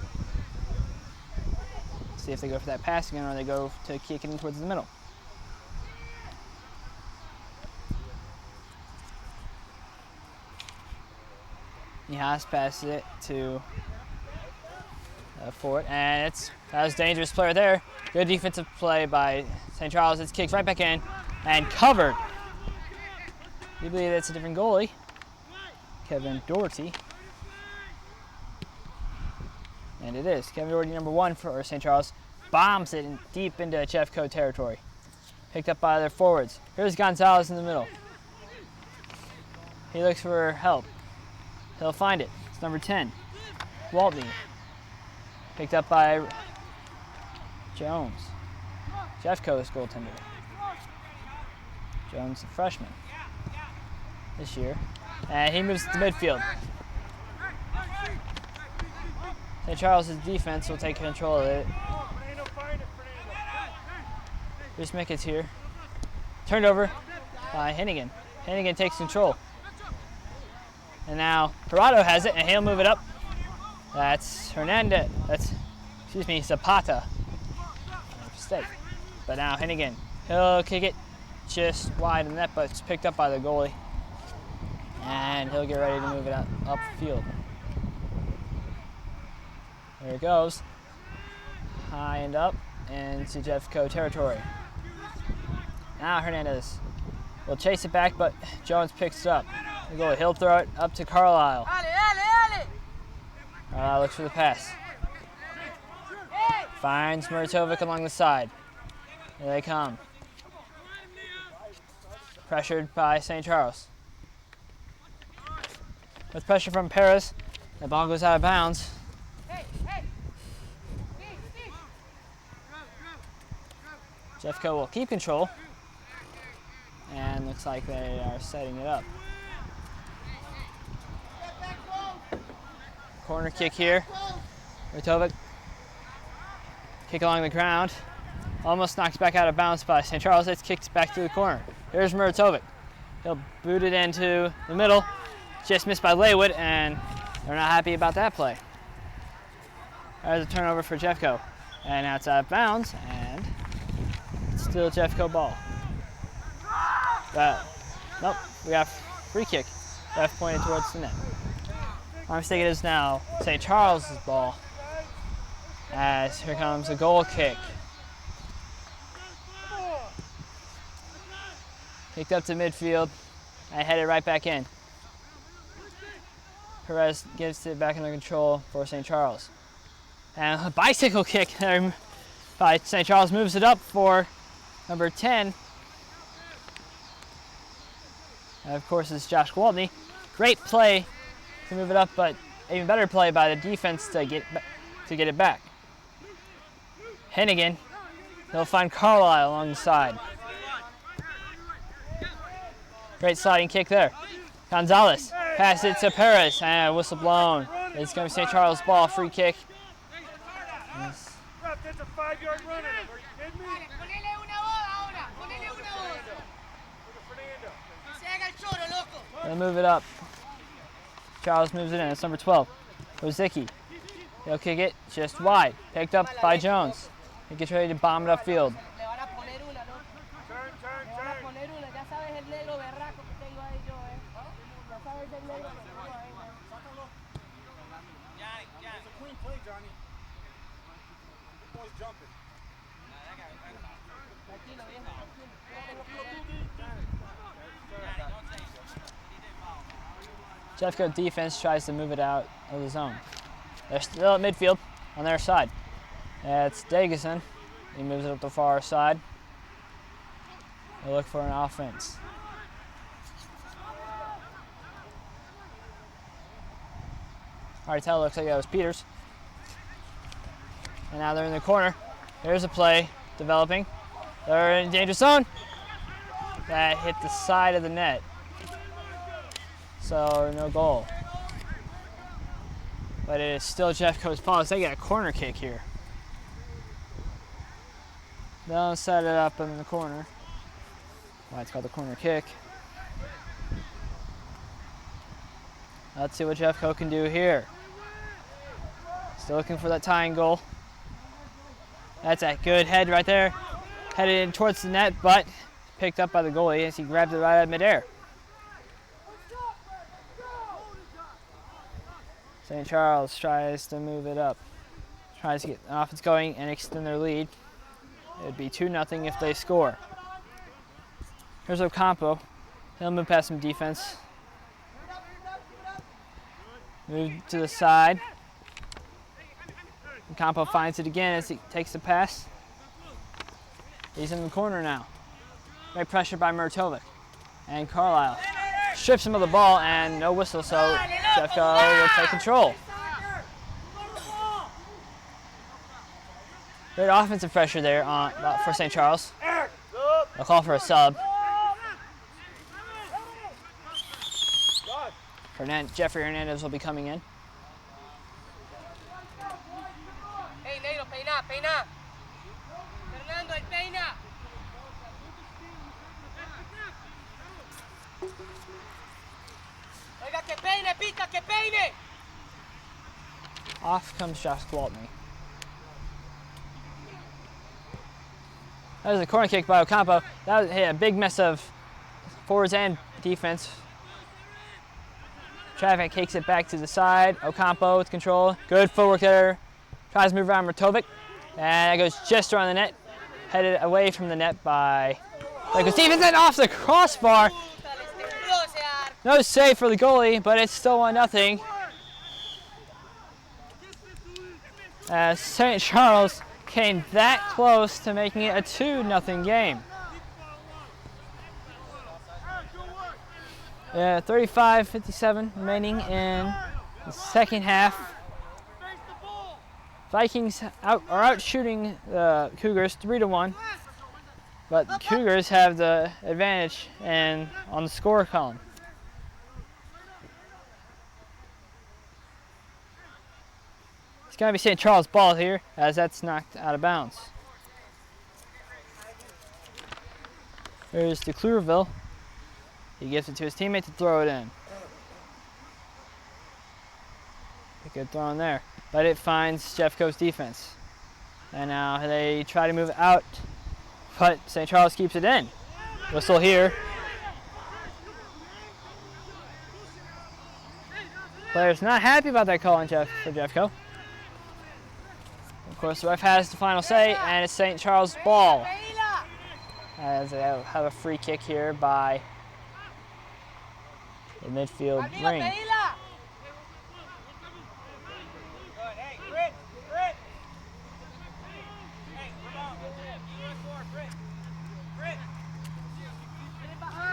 See if they go for that pass again or they go to kick it in towards the middle. Nihas passes it to Fort, and that was a dangerous player there. Good defensive play by St. Charles. It's kicked right back in and covered. You believe it's a different goalie, Kevin Doherty. And it is. Kevin Doherty, number 1 for St. Charles, bombs it deep into Jeffco territory. Picked up by their forwards. Here's Gonzalez in the middle. He looks for help. He'll find it. It's number 10, Waltney. Picked up by Jones, Jeffco's goaltender. Jones, a freshman this year. And he moves to midfield. St. Charles' defense will take control of it. Here's Mickens here. Turned over by Hennigan. Hennigan takes control. And now Hirado has it, and he'll move it up. That's Hernandez. Zapata. Mistake. But now Hennigan. He'll kick it just wide of the net, but it's picked up by the goalie. And he'll get ready to move it up the field. There it goes. High and up into Jeffco territory. Now Hernandez will chase it back, but Jones picks it up. He'll throw it up to Carlisle. Carlisle looks for the pass. Finds Muratovic along the side. Here they come. Pressured by St. Charles. With pressure from Perez, the ball goes out of bounds. Jeffco will keep control. And looks like they are setting it up. Corner kick here. Muratovic. Kick along the ground. Almost knocked back out of bounds by St. Charles. It's kicked back to the corner. Here's Muratovic. He'll boot it into the middle. Just missed by Laywood, and they're not happy about that play. There's a turnover for Jeffco. And now it's out of bounds, and it's still Jeffco ball. Nope, we got free kick. Ref pointed towards the net. My mistake, it is now St. Charles' ball. As here comes a goal kick. Kicked up to midfield and headed right back in. Perez gives it back under control for St. Charles. And a bicycle kick there by St. Charles moves it up for number 10. And of course, it's Josh Gwaltney. Great play to move it up, but even better play by the defense to get it back. Hennigan, he'll find Carlisle along the side. Great sliding kick there. Gonzalez passes it to Perez, and whistle blown. It's going to be St. Charles' ball, free kick. That's a 5-yard run. Are you kidding me? They'll move it up. Charles moves it in. It's number 12. Rosicki. He'll kick it just wide. Picked up by Jones. He gets ready to bomb it upfield. Jeffco defense tries to move it out of the zone. They're still at midfield on their side. It's Dagison. He moves it up the far side. They look for an offense. Artell looks like that was Peters. And now they're in the corner. There's a play developing. They're in danger zone. That hit the side of the net. So no goal. But it is still Jeffco's ball as they get a corner kick here. They'll set it up in the corner. Why it's called the corner kick. Let's see what Jeffco can do here. Still looking for that tying goal. That's a good head right there. Headed in towards the net, but picked up by the goalie as he grabbed it right out of midair. St. Charles tries to move it up. Tries to get an offense going and extend their lead. It would be 2-0 if they score. Here's Ocampo. He'll move past some defense. Move to the side. Ocampo finds it again as he takes the pass. He's in the corner now. Great pressure by Muratovic. And Carlisle strips him of the ball and no whistle, so Jeffco will take control. Great offensive pressure there for St. Charles. They'll call for a sub. Jeffrey Hernandez will be coming in. Hey, Negro, peina, peina. Fernando, el peina. Oiga, que peine, Pita, que peine. Off comes Josh Gwaltney. That was a corner kick by Ocampo. That was a big mess of forwards and defense. Traffic kicks it back to the side. Ocampo with control. Good footwork there. Tries to move around Muratovic. And it goes just around the net. Headed away from the net by Stevens and off the crossbar. No save for the goalie, but it's still 1-0. As St. Charles came that close to making it a 2-0 game. 35-57 remaining in the second half. Vikings are out shooting the Cougars 3-1, but the Cougars have the advantage on the score column. It's going to be St. Charles' ball here, as that's knocked out of bounds. Here's to Clearville. He gives it to his teammate to throw it in. A good throw in there. But it finds Jeffco's defense. And now they try to move out, but St. Charles keeps it in. Whistle here. Players not happy about that call on for Jeffco. Of course, the ref has the final say, and it's St. Charles' ball. As they have a free kick here by the midfield ring.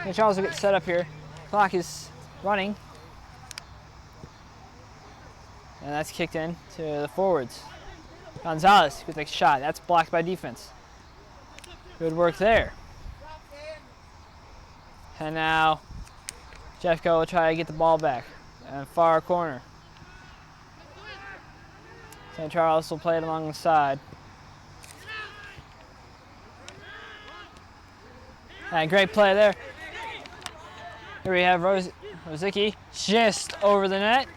St. Charles will get set up here. Clock is running. And that's kicked in to the forwards. Gonzalez with a shot. That's blocked by defense. Good work there. And now Jeffco will try to get the ball back. And far corner. St. Charles will play it along the side. And great play there. Here we have Rosicki just over the net.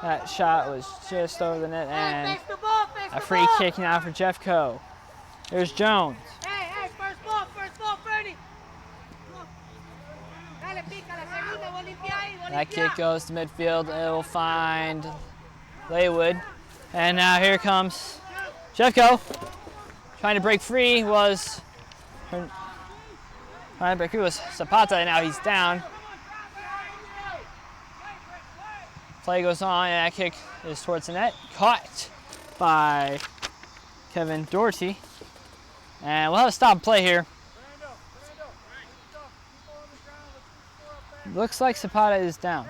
That shot was just over the net, and a free kick now for Jeffco. There's Jones. Hey, first ball, Fernie. That kick goes to midfield. It will find Laywood. And now here comes Jeffco. Trying to break free was Zapata, and now he's down. Play goes on, and that kick is towards the net. Caught by Kevin Doherty. And we'll have a stop and play here. Looks like Zapata is down.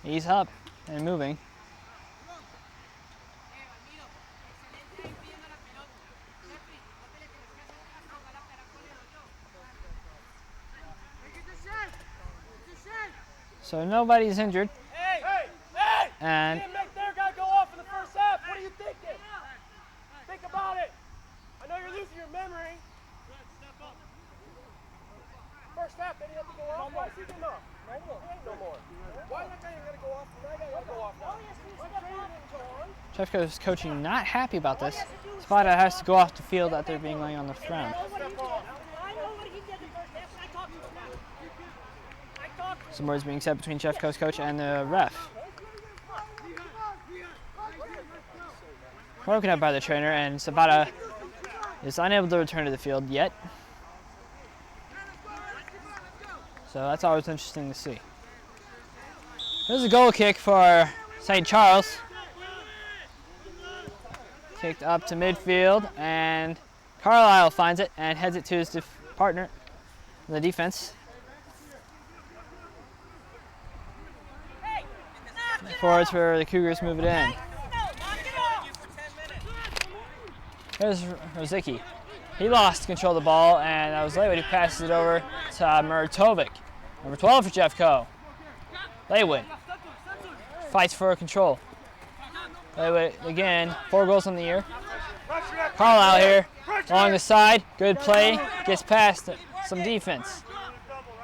He's up and moving. So nobody's injured. And You didn't make their guy go off in the first half. What are you thinking? Think about it. I know you're losing your memory. First half, they didn't have to go off. Why is he getting off? He ain't no more. Why is that guy going to go off? Why got to go off now? Jeffco's coaching not happy about this. Zapata has to go off the field after being laying on the ground. Some words being said between Jeffco's coach and the ref. Broken up by the trainer, and Zapata is unable to return to the field yet. So that's always interesting to see. There's a goal kick for St. Charles. Kicked up to midfield, and Carlisle finds it and heads it to his partner in the defense. Forwards for the Cougars move it in. There's Rosicki. He lost control of the ball, and that was Laywood who passes it over to Murtovic. Number 12 for Jeffco. Laywood fights for control. Laywood again, 4 goals on the year. Carlisle here along the side. Good play, gets past some defense.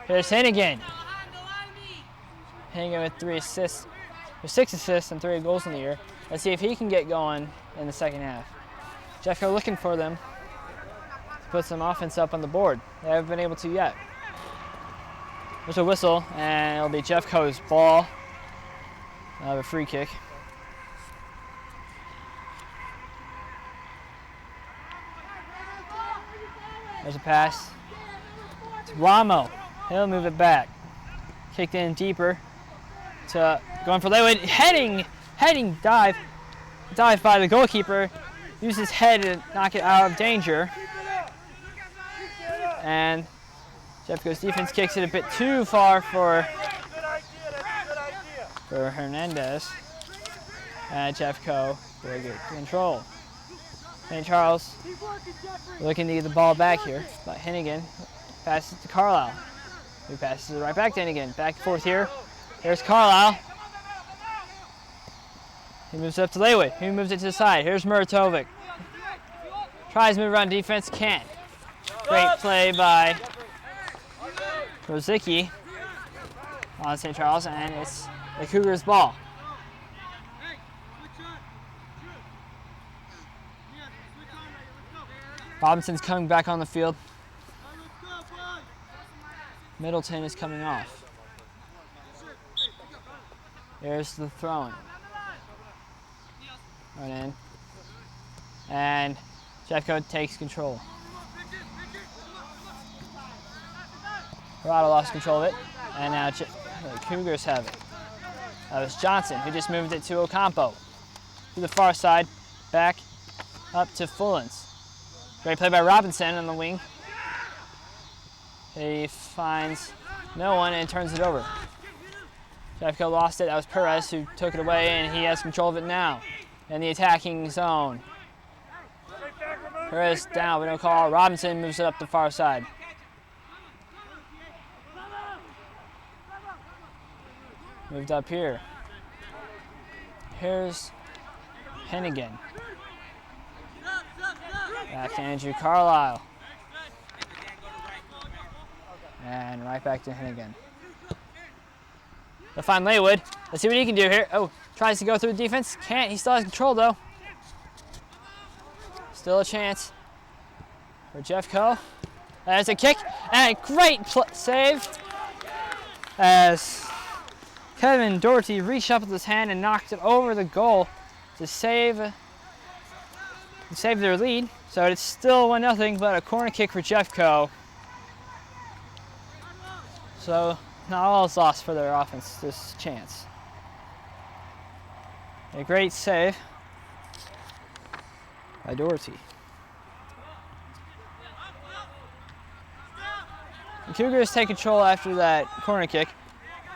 Here's Hennigan. Hennigan with 3 assists. With 6 assists and 3 goals in the year. Let's see if he can get going in the second half. Jeffco looking for them to put some offense up on the board. They haven't been able to yet. There's a whistle, and it'll be Jeffco's ball. They'll have a free kick. There's a pass to Ramo. He'll move it back. Kicked in deeper to going for Laywood. Heading dive by the goalkeeper. Uses his head to knock it out of danger. And Jeffco's defense kicks it a bit too far for Hernandez. And Jeffco will get control. St. Charles looking to get the ball back here, but Hennigan passes it to Carlisle. He passes it right back to Hennigan. Back and forth here. There's Carlisle. He moves up to Laywood. He moves it to the side. Here's Murtovic. Tries move around defense, can't. Great play by Rosicki on St. Charles, and it's the Cougars' ball. Robinson's coming back on the field. Middleton is coming off. There's the throwing. Run in. And Jeffco takes control. Corrado lost control of it, and now the Cougars have it. That was Johnson, who just moved it to Ocampo. To the far side, back up to Fullens. Great play by Robinson on the wing. He finds no one and turns it over. Jeffco lost it. That was Perez who took it away, and he has control of it now in the attacking zone. Perez down, but no call. Robinson moves it up the far side. Moved up here. Here's Hennigan. Back to Andrew Carlisle. And right back to Hennigan. They'll find Laywood. Let's see what he can do here. Oh, tries to go through the defense. Can't. He still has control, though. Still a chance for Jeffco. There's a kick. And a great save as Kevin Doherty reached up with his hand and knocked it over the goal to save their lead. So it's still 1-0, but a corner kick for Jeffco. So not all is lost for their offense this chance. A great save by Doherty. The Cougars take control after that corner kick,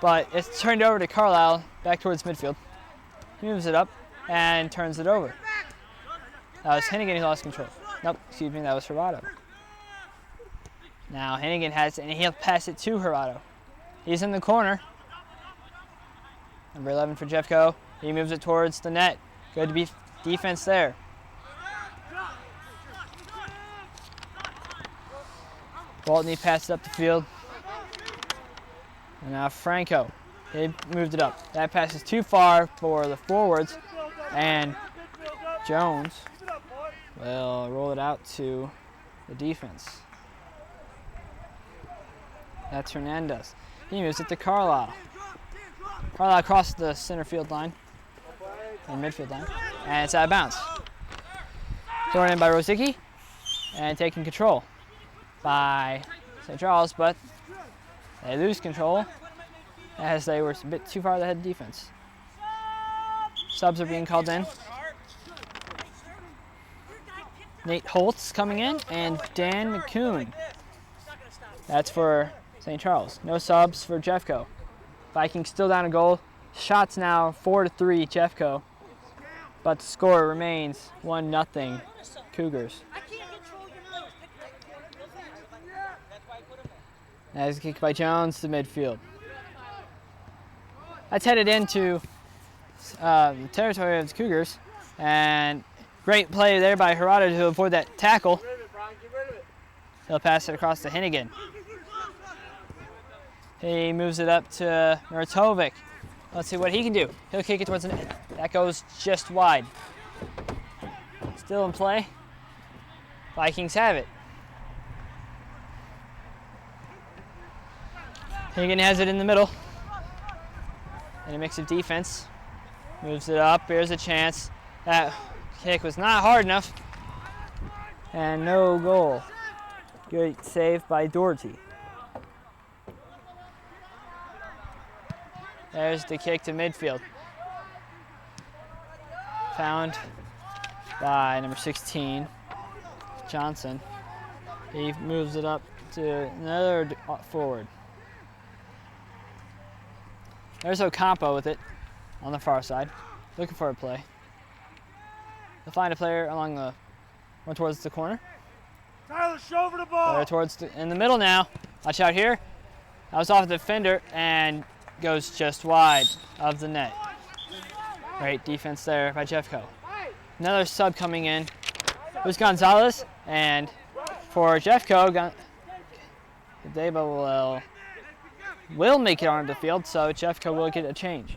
but it's turned over to Carlisle back towards midfield. He moves it up and turns it over. That was Hennigan who lost control. Nope, excuse me, that was Gerardo. Now Hennigan has it, and he'll pass it to Gerardo. He's in the corner. Number 11 for Jeffco. He moves it towards the net. Good to be defense there. Waltney passed it up the field. And now Franco. He moved it up. That pass is too far for the forwards. And Jones will roll it out to the defense. That's Hernandez. He moves it to Carlisle. Carlisle across the center field line, or midfield line, and it's out of bounds. Thrown in by Rosicki, and taking control by St. Charles, but they lose control as they were a bit too far ahead of defense. Subs are being called in. Nate Holtz coming in, and Dan McCoon. That's for St. Charles. No subs for Jeffco. Vikings still down a goal. Shots now 4-3 Jeffco. But the score remains 1-0 Cougars. That's a kick by Jones to midfield. That's headed into the territory of the Cougars. And great play there by Gerardo to avoid that tackle. He'll pass it across to Hennigan. He moves it up to Muratovic. Let's see what he can do. He'll kick it towards the net. That goes just wide. Still in play. Vikings have it. Hennigan has it in the middle. And a mix of defense. Moves it up. Here's a chance. That kick was not hard enough. And no goal. Great save by Doherty. There's the kick to midfield. Found by number 16, Johnson. He moves it up to another forward. There's Ocampo with it on the far side, looking for a play. They'll find a player along the one towards the corner. Tyler, show over the ball. They're towards in the middle now. Watch out here. That was off the defender and goes just wide of the net. Great defense there by Jeffco. Another sub coming in was Gonzalez, and for Jeffco, Cadeba will make it onto the field, so Jeffco will get a change.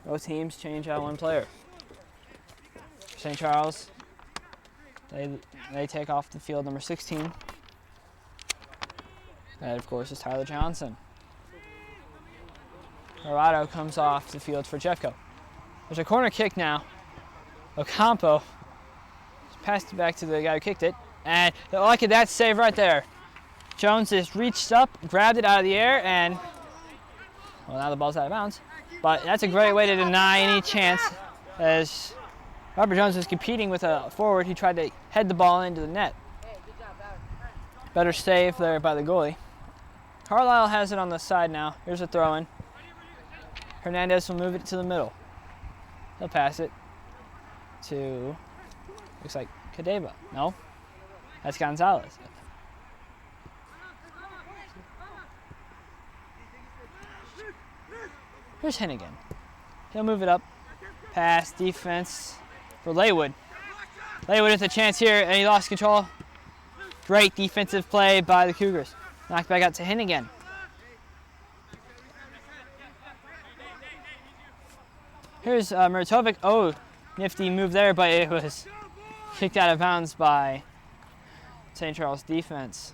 Both teams change out one player. St. Charles, they take off the field number 16. That, of course, is Tyler Johnson. Dorado comes off the field for Jeffco. There's a corner kick now. Ocampo passed it back to the guy who kicked it. And look at that save right there. Jones just reached up, grabbed it out of the air, and, well, now the ball's out of bounds. But that's a great way to deny any chance, as Robert Jones was competing with a forward. He tried to head the ball into the net. Better save there by the goalie. Carlisle has it on the side now. Here's a throw-in. Hernandez will move it to the middle. He'll pass it to, looks like Cadeba. No, that's Gonzalez. Here's Hennigan. He'll move it up. Pass, defense for Laywood. Laywood with a chance here, and he lost control. Great defensive play by the Cougars. Knocked back out to Hennigan. Here's Muratovic. Oh, nifty move there, but it was kicked out of bounds by St. Charles defense.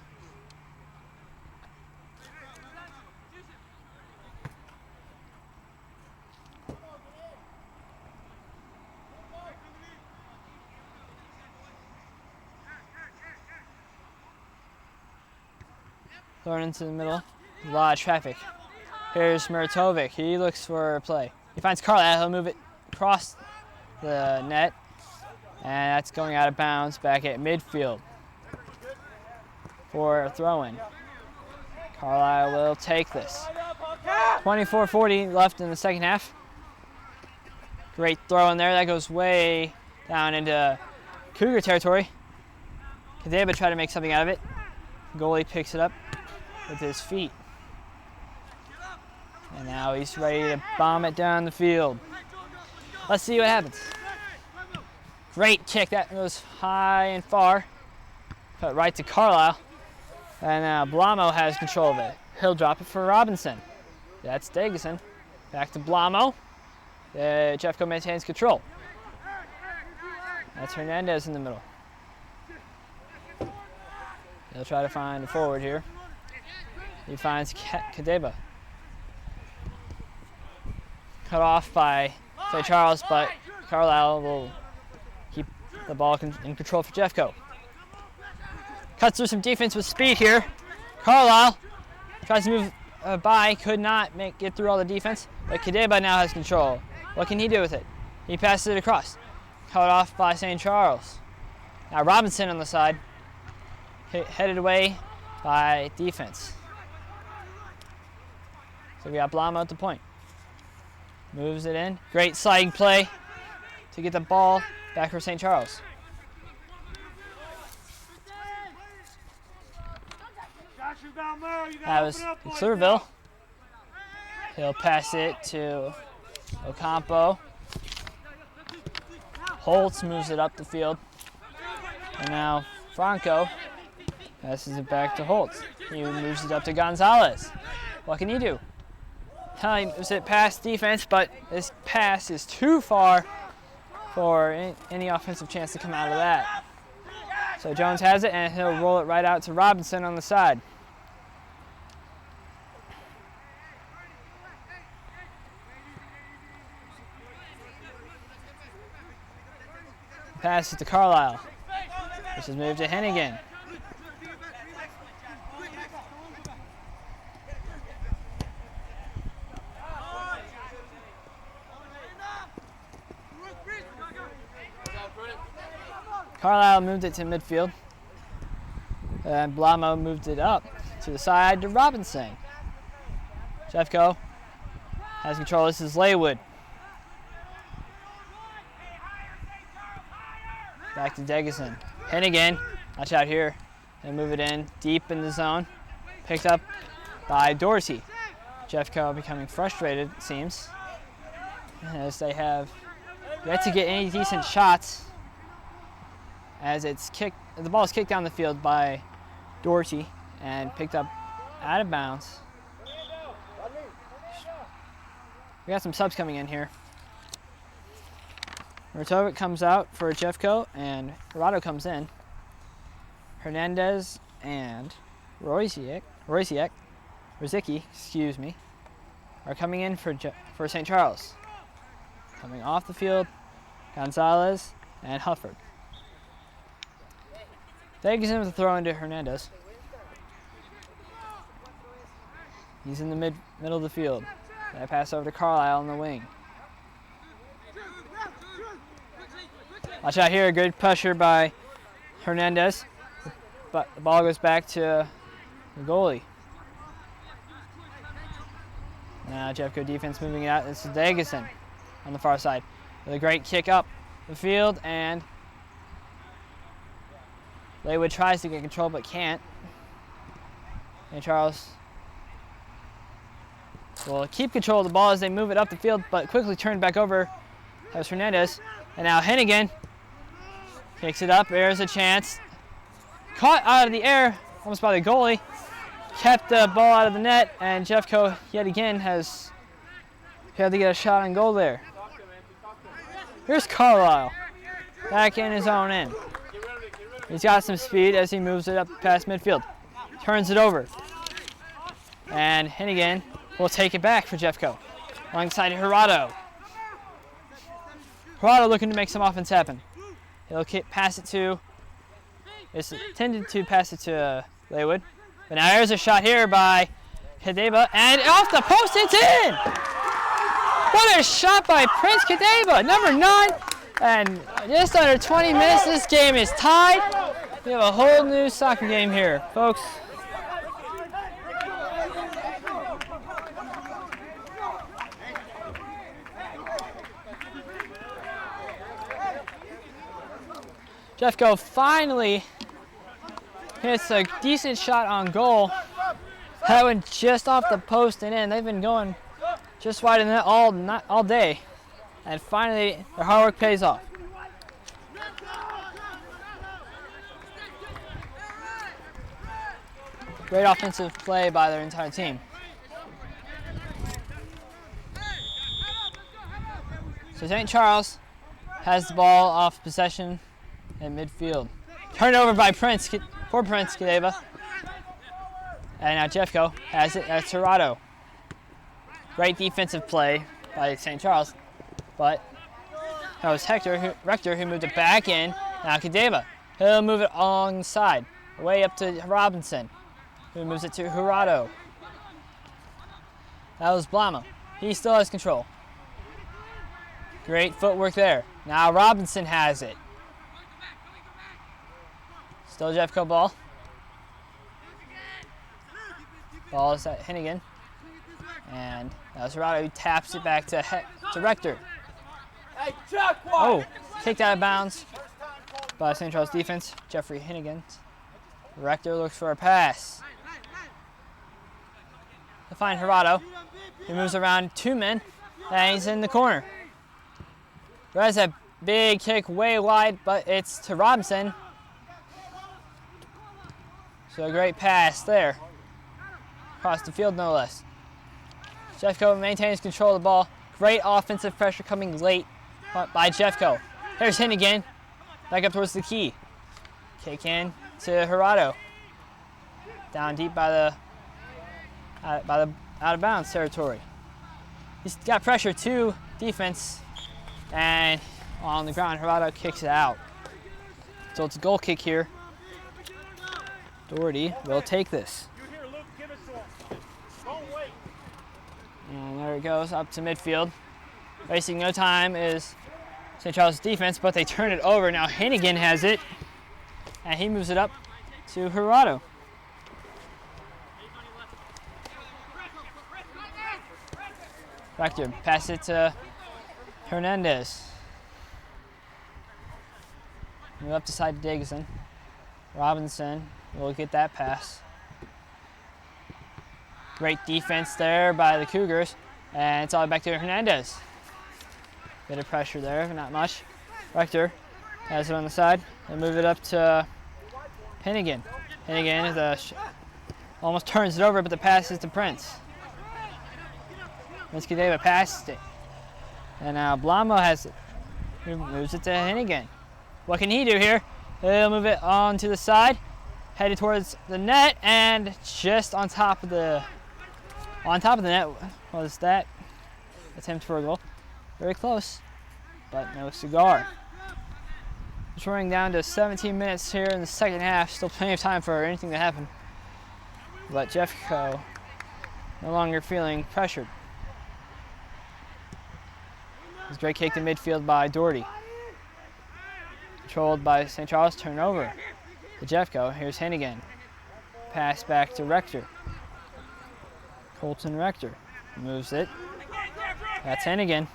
Thrown into the middle. A lot of traffic. Here's Muratovic. He looks for a play. He finds Carlisle. He'll move it across the net. And that's going out of bounds back at midfield for a throw-in. Carlisle will take this. 24:40 left in the second half. Great throw in there. That goes way down into Cougar territory. Cadeba tried to make something out of it. Goalie picks it up with his feet. And now he's ready to bomb it down the field. Let's see what happens. Great kick. That goes high and far. Put right to Carlisle. And now Blamo has control of it. He'll drop it for Robinson. That's Dageson. Back to Blamo. Jeffco maintains control. That's Hernandez in the middle. He'll try to find a forward here. He finds Cadeba. Cut off by St. Charles, but Carlisle will keep the ball in control for Jeffco. Cuts through some defense with speed here. Carlisle tries to move by, could not get through all the defense, but Cadeba now has control. What can he do with it? He passes it across. Cut off by St. Charles. Now Robinson on the side, headed away by defense. So we got Blamo at the point. Moves it in. Great sliding play to get the ball back for St. Charles. That was Clearville. He'll pass it to Ocampo. Holtz moves it up the field. And now Franco passes it back to Holtz. He moves it up to Gonzalez. What can he do? He moves it past defense, but this pass is too far for any offensive chance to come out of that. So Jones has it, and he'll roll it right out to Robinson on the side. Pass it to Carlisle, which is moved to Hennigan. Carlisle moved it to midfield, and Blamo moved it up to the side to Robinson. Jeffco has control. This is Laywood. Back to Dageson. Hennigan, watch out here, and move it in deep in the zone. Picked up by Dorsey. Jeffco becoming frustrated, it seems, as they have yet to get any decent shots as the ball is kicked down the field by Doherty and picked up out of bounds. We got some subs coming in here. Murtovic comes out for Jeffco, and Hirado comes in. Hernandez and Rosicki, excuse me, are coming in for St. Charles. Coming off the field, Gonzalez and Hufford. Dagerson with a throw into Hernandez. He's in the middle of the field. That pass over to Carlisle on the wing. Watch out here, good pressure by Hernandez. But the ball goes back to the goalie. Now Jeffco defense moving it out. This is Dagerson on the far side with a great kick up the field, and Leywood tries to get control but can't. And Charles will keep control of the ball as they move it up the field, but quickly turned back over. That was Hernandez. And now Hennigan kicks it up. There's a chance. Caught out of the air, almost by the goalie. Kept the ball out of the net, and Jeffco yet again has had to get a shot on goal there. Here's Carlisle, back in his own end. He's got some speed as he moves it up past midfield. Turns it over. And Hennigan will take it back for Jeffco. Alongside Hirado. Hirado looking to make some offense happen. He'll pass it to, it's intended to pass it to Leywood. But now there's a shot here by Kadeba, and off the post, it's in! What a shot by Prince Kadeba, number 9. And just under 20 minutes, this game is tied. We have a whole new soccer game here, folks. Jeffco finally hits a decent shot on goal. That went just off the post and in. They've been going just wide in that all day. And finally, their hard work pays off. Great offensive play by their entire team. So St. Charles has the ball off possession at midfield. Turned over by Prince Kadeva. And now Jeffco has it at Serrato. Great defensive play by St. Charles, but that was Rector who moved it back in. Now Kadeva, he'll move it alongside, way up to Robinson, who moves it to Hirado. That was Blama. He still has control. Great footwork there. Now Robinson has it. Still Jeffco ball. Ball is at Hennigan. And that was Hirado who taps it back to Rector. Oh, kicked out of bounds by St. Charles defense. Jeffrey Hennigan. Rector looks for a pass. To find Hirado. He moves around 2 men, and he's in the corner. There's a big kick way wide, but it's to Robinson. So a great pass there. Across the field, no less. Jeffco maintains control of the ball. Great offensive pressure coming late by Jeffco. There's Hennigan. Back up towards the key. Kick in to Hirado. Down deep by the out of bounds territory. He's got pressure to defense, and on the ground, Hirado kicks it out. So it's a goal kick here. Doherty will take this. And there it goes up to midfield. Wasting no time is St. Charles' defense, but they turn it over. Now Hennigan has it, and he moves it up to Hirado. Rector, pass it to Hernandez. Move up the side to Dagerson. Robinson will get that pass. Great defense there by the Cougars, and it's all back to Hernandez. Bit of pressure there, but not much. Rector has it on the side. They move it up to Hennigan. Hennigan almost turns it over, but the pass is to Prince. Prince Kadeva passed it. And now Blamo has it. He moves it to Hennigan. What can he do here? He'll move it on to the side, headed towards the net, and just on top of the net was that attempt for a goal. Very close, but no cigar. It's running down to 17 minutes here in the second half. Still plenty of time for anything to happen. But Jeffco no longer feeling pressured. It's great kick to midfield by Doherty. Controlled by St. Charles, turnover to Jeffco. Here's Hennigan. Pass back to Rector. Colton Rector moves it. That's Hennigan.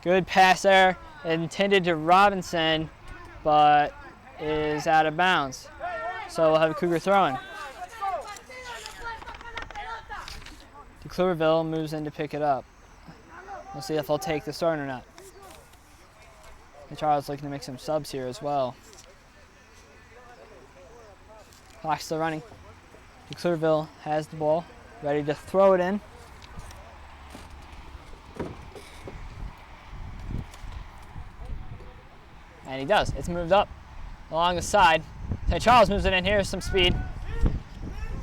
Good pass there, intended to Robinson, but is out of bounds. So we'll have a Cougar throwing. DeClerville moves in to pick it up. We'll see if they'll take the start or not. And Charles looking to make some subs here as well. Clock still running. DeClerville has the ball, ready to throw it in. And he does. It's moved up along the side. St. Charles moves it in here, some speed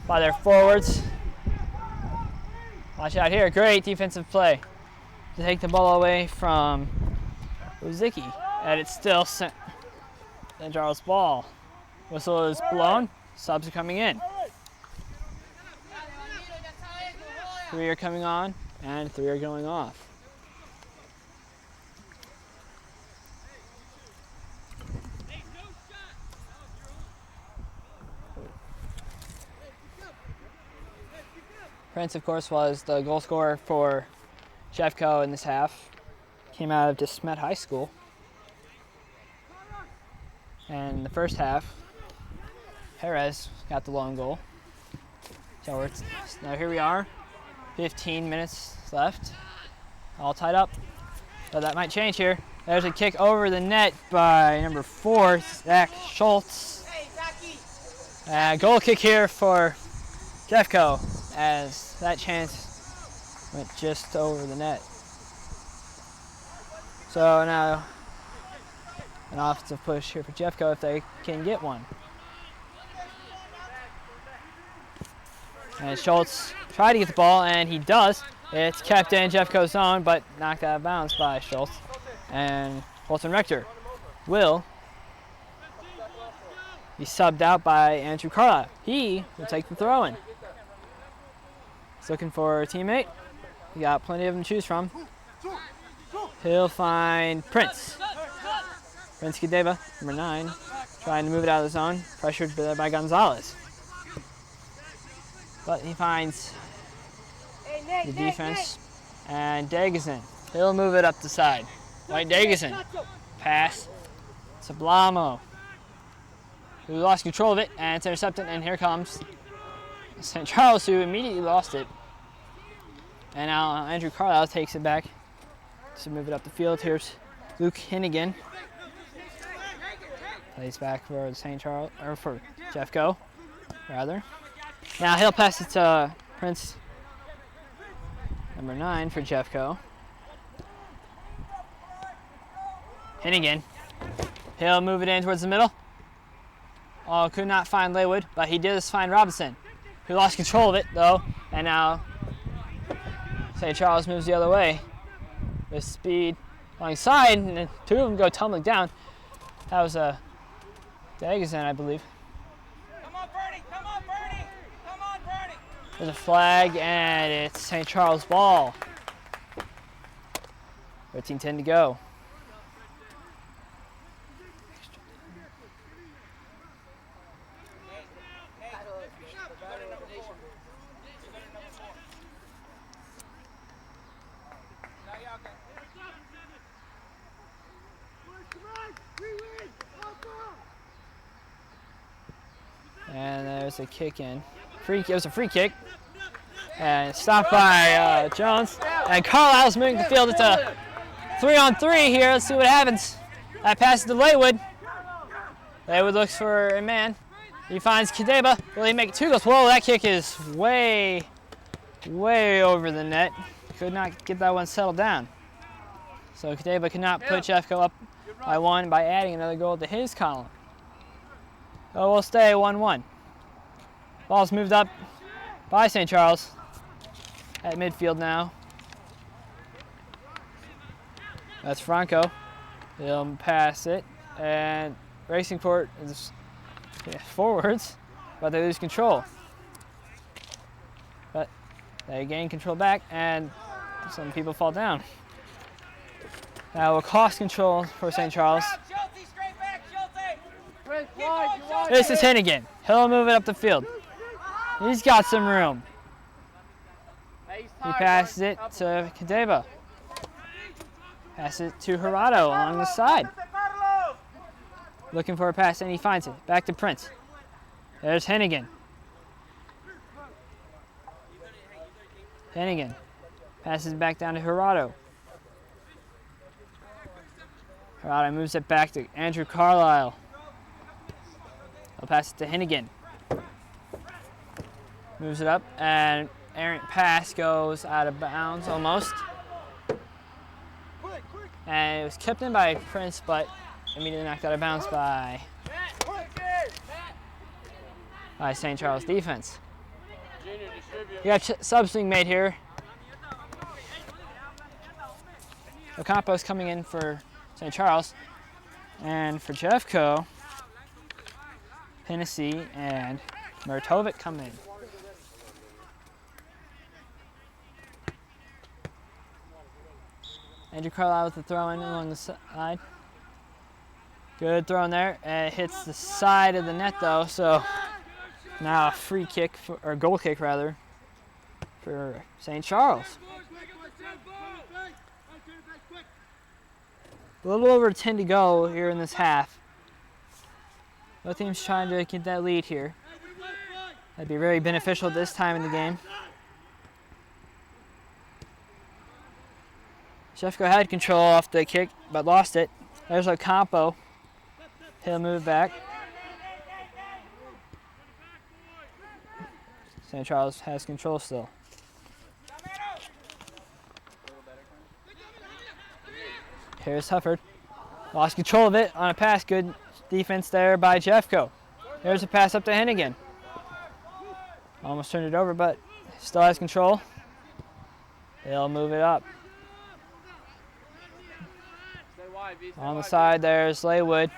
by their forwards. Watch out here, great defensive play to take the ball away from Uzicki. And it's still St. Charles' ball. Whistle is blown, subs are coming in. 3 are coming on and 3 are going off. Prince, of course, was the goal scorer for Jeffco in this half. Came out of DeSmet High School. And in the first half, Perez got the lone goal. So now here we are, 15 minutes left, all tied up. So that might change here. There's a kick over the net by number 4, Zach Schultz. Goal kick here for Jeffco, as that chance went just over the net. So now an offensive push here for Jeffco if they can get one. And Schultz tried to get the ball, and he does. It's kept in Jeffco's zone, but knocked out of bounds by Schultz. And Colton Rector will be subbed out by Andrew Carlisle. He will take the throw-in. He's looking for a teammate. He got plenty of them to choose from. He'll find Prince. Prince Kadeva, number 9, trying to move it out of the zone, pressured by Gonzalez. But he finds the defense, and Dagazin. He'll move it up the side. White Dagazin. Pass to Blamo, who lost control of it, and it's intercepted, and here comes St. Charles, who immediately lost it. And now Andrew Carlisle takes it back to move it up the field. Here's Luke Hennigan. Plays back for St. Charles, or for Jeffco, rather. Now he'll pass it to Prince, number 9 for Jeffco. Hennigan. He'll move it in towards the middle. Oh, could not find Laywood, but he did find Robinson, who lost control of it, though. And now St. Charles moves the other way with speed alongside, and 2 of them go tumbling down. That was a Dagazin, I believe. Come on, Bernie! Come on, Bernie! Come on, Bernie! There's a flag, and it's St. Charles' ball. 13:10 to go. And there's a kick in. It was a free kick. And stopped by Jones. And Carlisle's moving the field. It's a 3-on-3 here. Let's see what happens. That passes to Laywood. Laywood looks for a man. He finds Kadeba. Will he make 2 goals? Whoa, that kick is way over the net. Could not get that one settled down. So Kadeba could not put Jeffco up by 1 by adding another goal to his column. So we'll stay 1-1. Ball's moved up by St. Charles at midfield now. That's Franco. He'll pass it, and Racing Port is forwards, but they lose control. But they gain control back, and some people fall down. Now we'll cost control for St. Charles. This is Hennigan. He'll move it up the field. He's got some room. He passes it to Kadeba. Passes it to Gerardo along the side. Looking for a pass, and he finds it. Back to Prince. There's Hennigan. Hennigan passes it back down to Gerardo. Gerardo moves it back to Andrew Carlisle. He'll pass it to Hennigan. Moves it up, and errant pass goes out of bounds almost. And it was kept in by Prince, but immediately knocked out of bounds by St. Charles defense. You got subs being made here. Ocampo's coming in for St. Charles, and for Jeffco, Hennessy and Mertovic come in. Andrew Carlisle with the throw in along the side. Good throw in there. It hits the side of the net though, so now a free kick, or goal kick rather, for St. Charles. A little over 10 to go here in this half. Both teams trying to get that lead here. That'd be very beneficial this time in the game. Jeffco had control off the kick, but lost it. There's Ocampo. He'll move back. St. Charles has control still. Here's Hufford. Lost control of it on a pass. Good defense there by Jeffco. There's a pass up to Hennigan. Almost turned it over, but still has control. They'll move it up. On the side, there's Laywood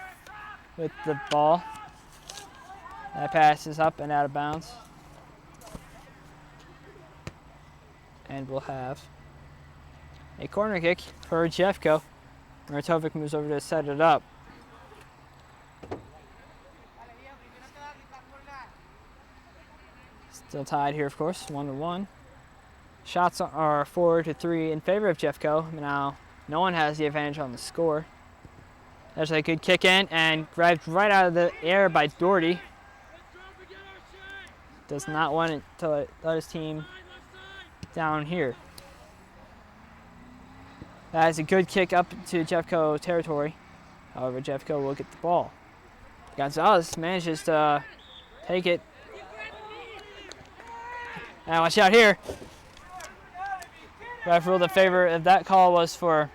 with the ball. That pass is up and out of bounds. And we'll have a corner kick for Jeffco. Mertovic moves over to set it up. Still tied here, of course, 1-1. Shots are 4-3 in favor of Jeffco. Now, no one has the advantage on the score. There's a good kick in and grabbed right out of the air by Doherty. Does not want it to let his team down here. That is a good kick up to Jeffco territory. However, Jeffco will get the ball. Gonzalez manages to take it. And watch out here. Ref ruled in favor of that call was for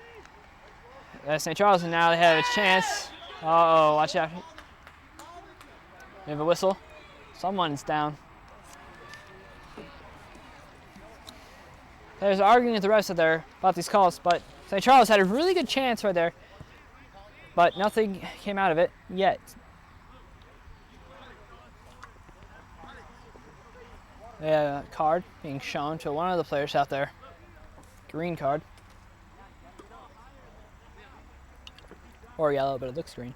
St. Charles, and now they have a chance. Uh-oh, watch out. We have a whistle. Someone's down. There's arguing with the rest of there about these calls, but St. Charles had a really good chance right there, but nothing came out of it yet. We have a card being shown to one of the players out there. Green card. Or yellow, but it looks green.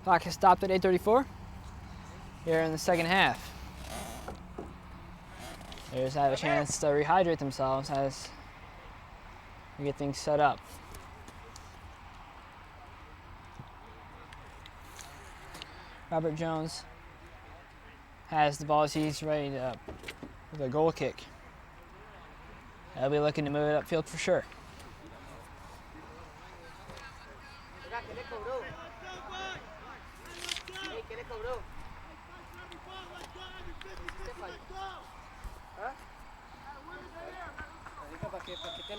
Clock has stopped at 8:34 here in the second half. They just have a chance to rehydrate themselves as we get things set up. Robert Jones has the ball as he's ready to with a goal kick. They'll be looking to move it upfield for sure.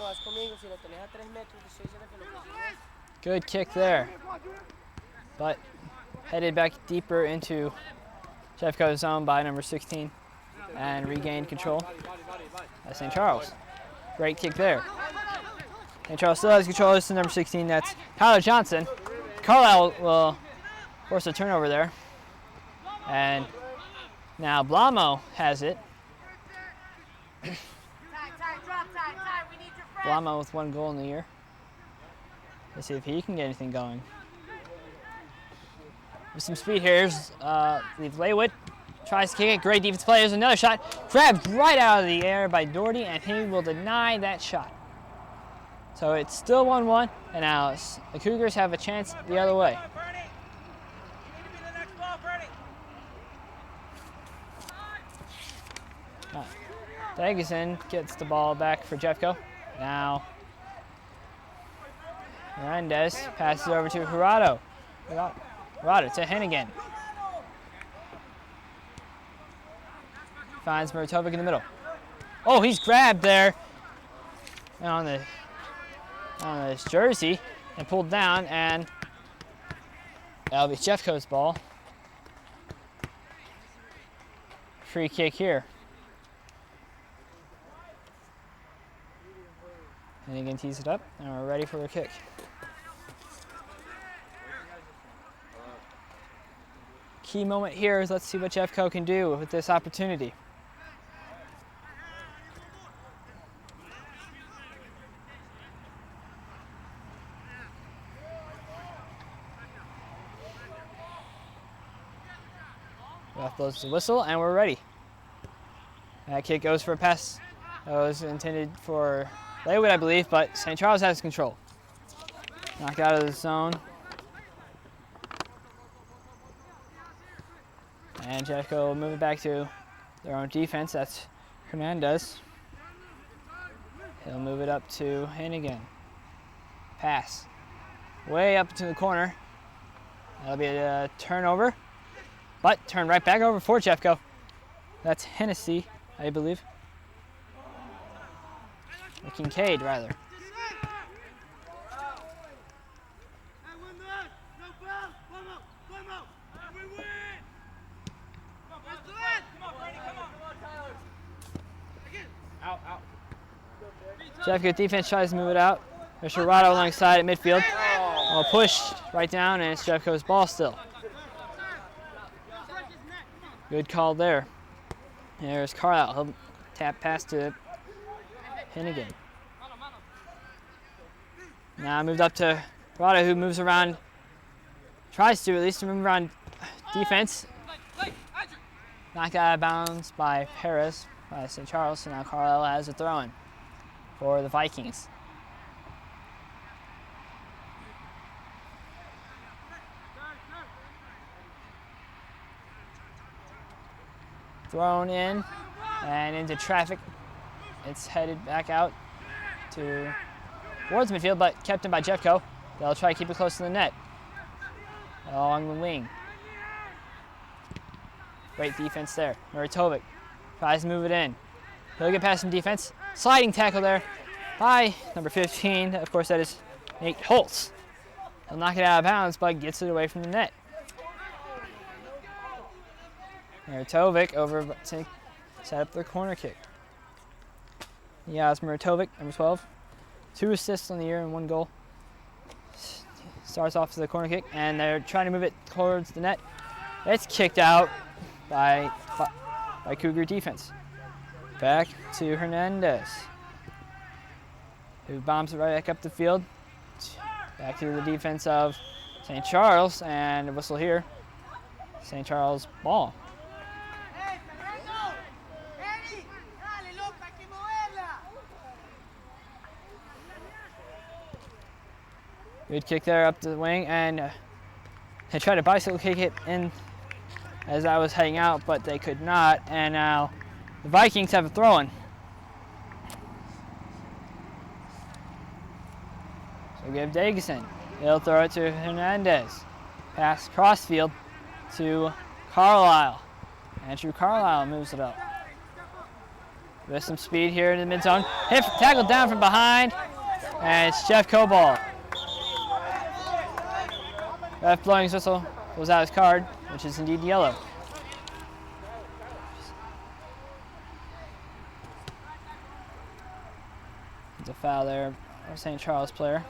no vas conmigo, si lo tenés a 3 metros, te estoy diciendo que lo consigas. Good kick there. But headed back deeper into Jeffco's zone by number 16 and regained control by St. Charles. Great kick there. St. Charles still has control. This is number 16. That's Tyler Johnson. Carlisle will force a turnover there. And now Blamo has it. Blamo with 1 goal in the year. Let's see if he can get anything going. With some speed here, leave Laywood. Tries to kick it. Great defense play. There's another shot. Grabbed right out of the air by Doherty, and he will deny that shot. So it's still 1-1, and now the Cougars have a chance the other way. Ferguson gets the ball back for Jeffco. Now Hernandez passes over to Jurado. Jurado to Hennigan. Finds Muratovic in the middle. Oh, he's grabbed there on his jersey and pulled down, and that'll be Jeffco's ball. Free kick here. Hennigan tees it up, and we're ready for a kick. Key moment here is let's see what Jeffco can do with this opportunity. Ref blows the whistle, and we're ready. That kick goes for a pass that was intended for Laywood, I believe, but St. Charles has control. Knocked out of the zone. And Jeffco will move it back to their own defense. That's Hernandez. He'll move it up to Hennigan. Pass. Way up to the corner. That'll be a turnover. But turn right back over for Jeffco. That's Hennessy, I believe. Or Kincaid, rather. Jeffco defense tries to move it out. There's Jurado alongside at midfield. Well, pushed right down, and it's Jeffco's ball still. Good call there. There's Carlisle. He'll tap pass to Hennigan. Now moved up to Jurado, who moves around, tries to at least move around defense. Knocked out of bounds by Perez by St. Charles, so now Carlisle has a throw-in for the Vikings. Thrown in and into traffic. It's headed back out towards midfield, but kept in by Jeffco. They'll try to keep it close to the net along the wing. Great defense there. Muratovic tries to move it in. He'll get past some defense. Sliding tackle there by number 15. Of course, that is Nate Holtz. He'll knock it out of bounds, but gets it away from the net. Muratovic over to set up the corner kick. Yeah, it's Muratovic, number 12. 2 assists on the year and 1 goal. Starts off to the corner kick, and they're trying to move it towards the net. It's kicked out by Cougar defense. Back to Hernandez, who bombs it right back up the field. Back to the defense of St. Charles, and a whistle here. St. Charles ball. Good kick there up the wing, and they tried to bicycle kick it in as I was heading out, but they could not, and now the Vikings have a throw-in. So give Dageson. He'll throw it to Hernandez. Pass crossfield to Carlisle. Andrew Carlisle moves it up. with some speed here in the mid zone. Tackled down from behind, and it's Jeff Cobalt. Ref blowing his whistle, pulls out his card, which is indeed yellow. There's a foul there, our St. Charles player.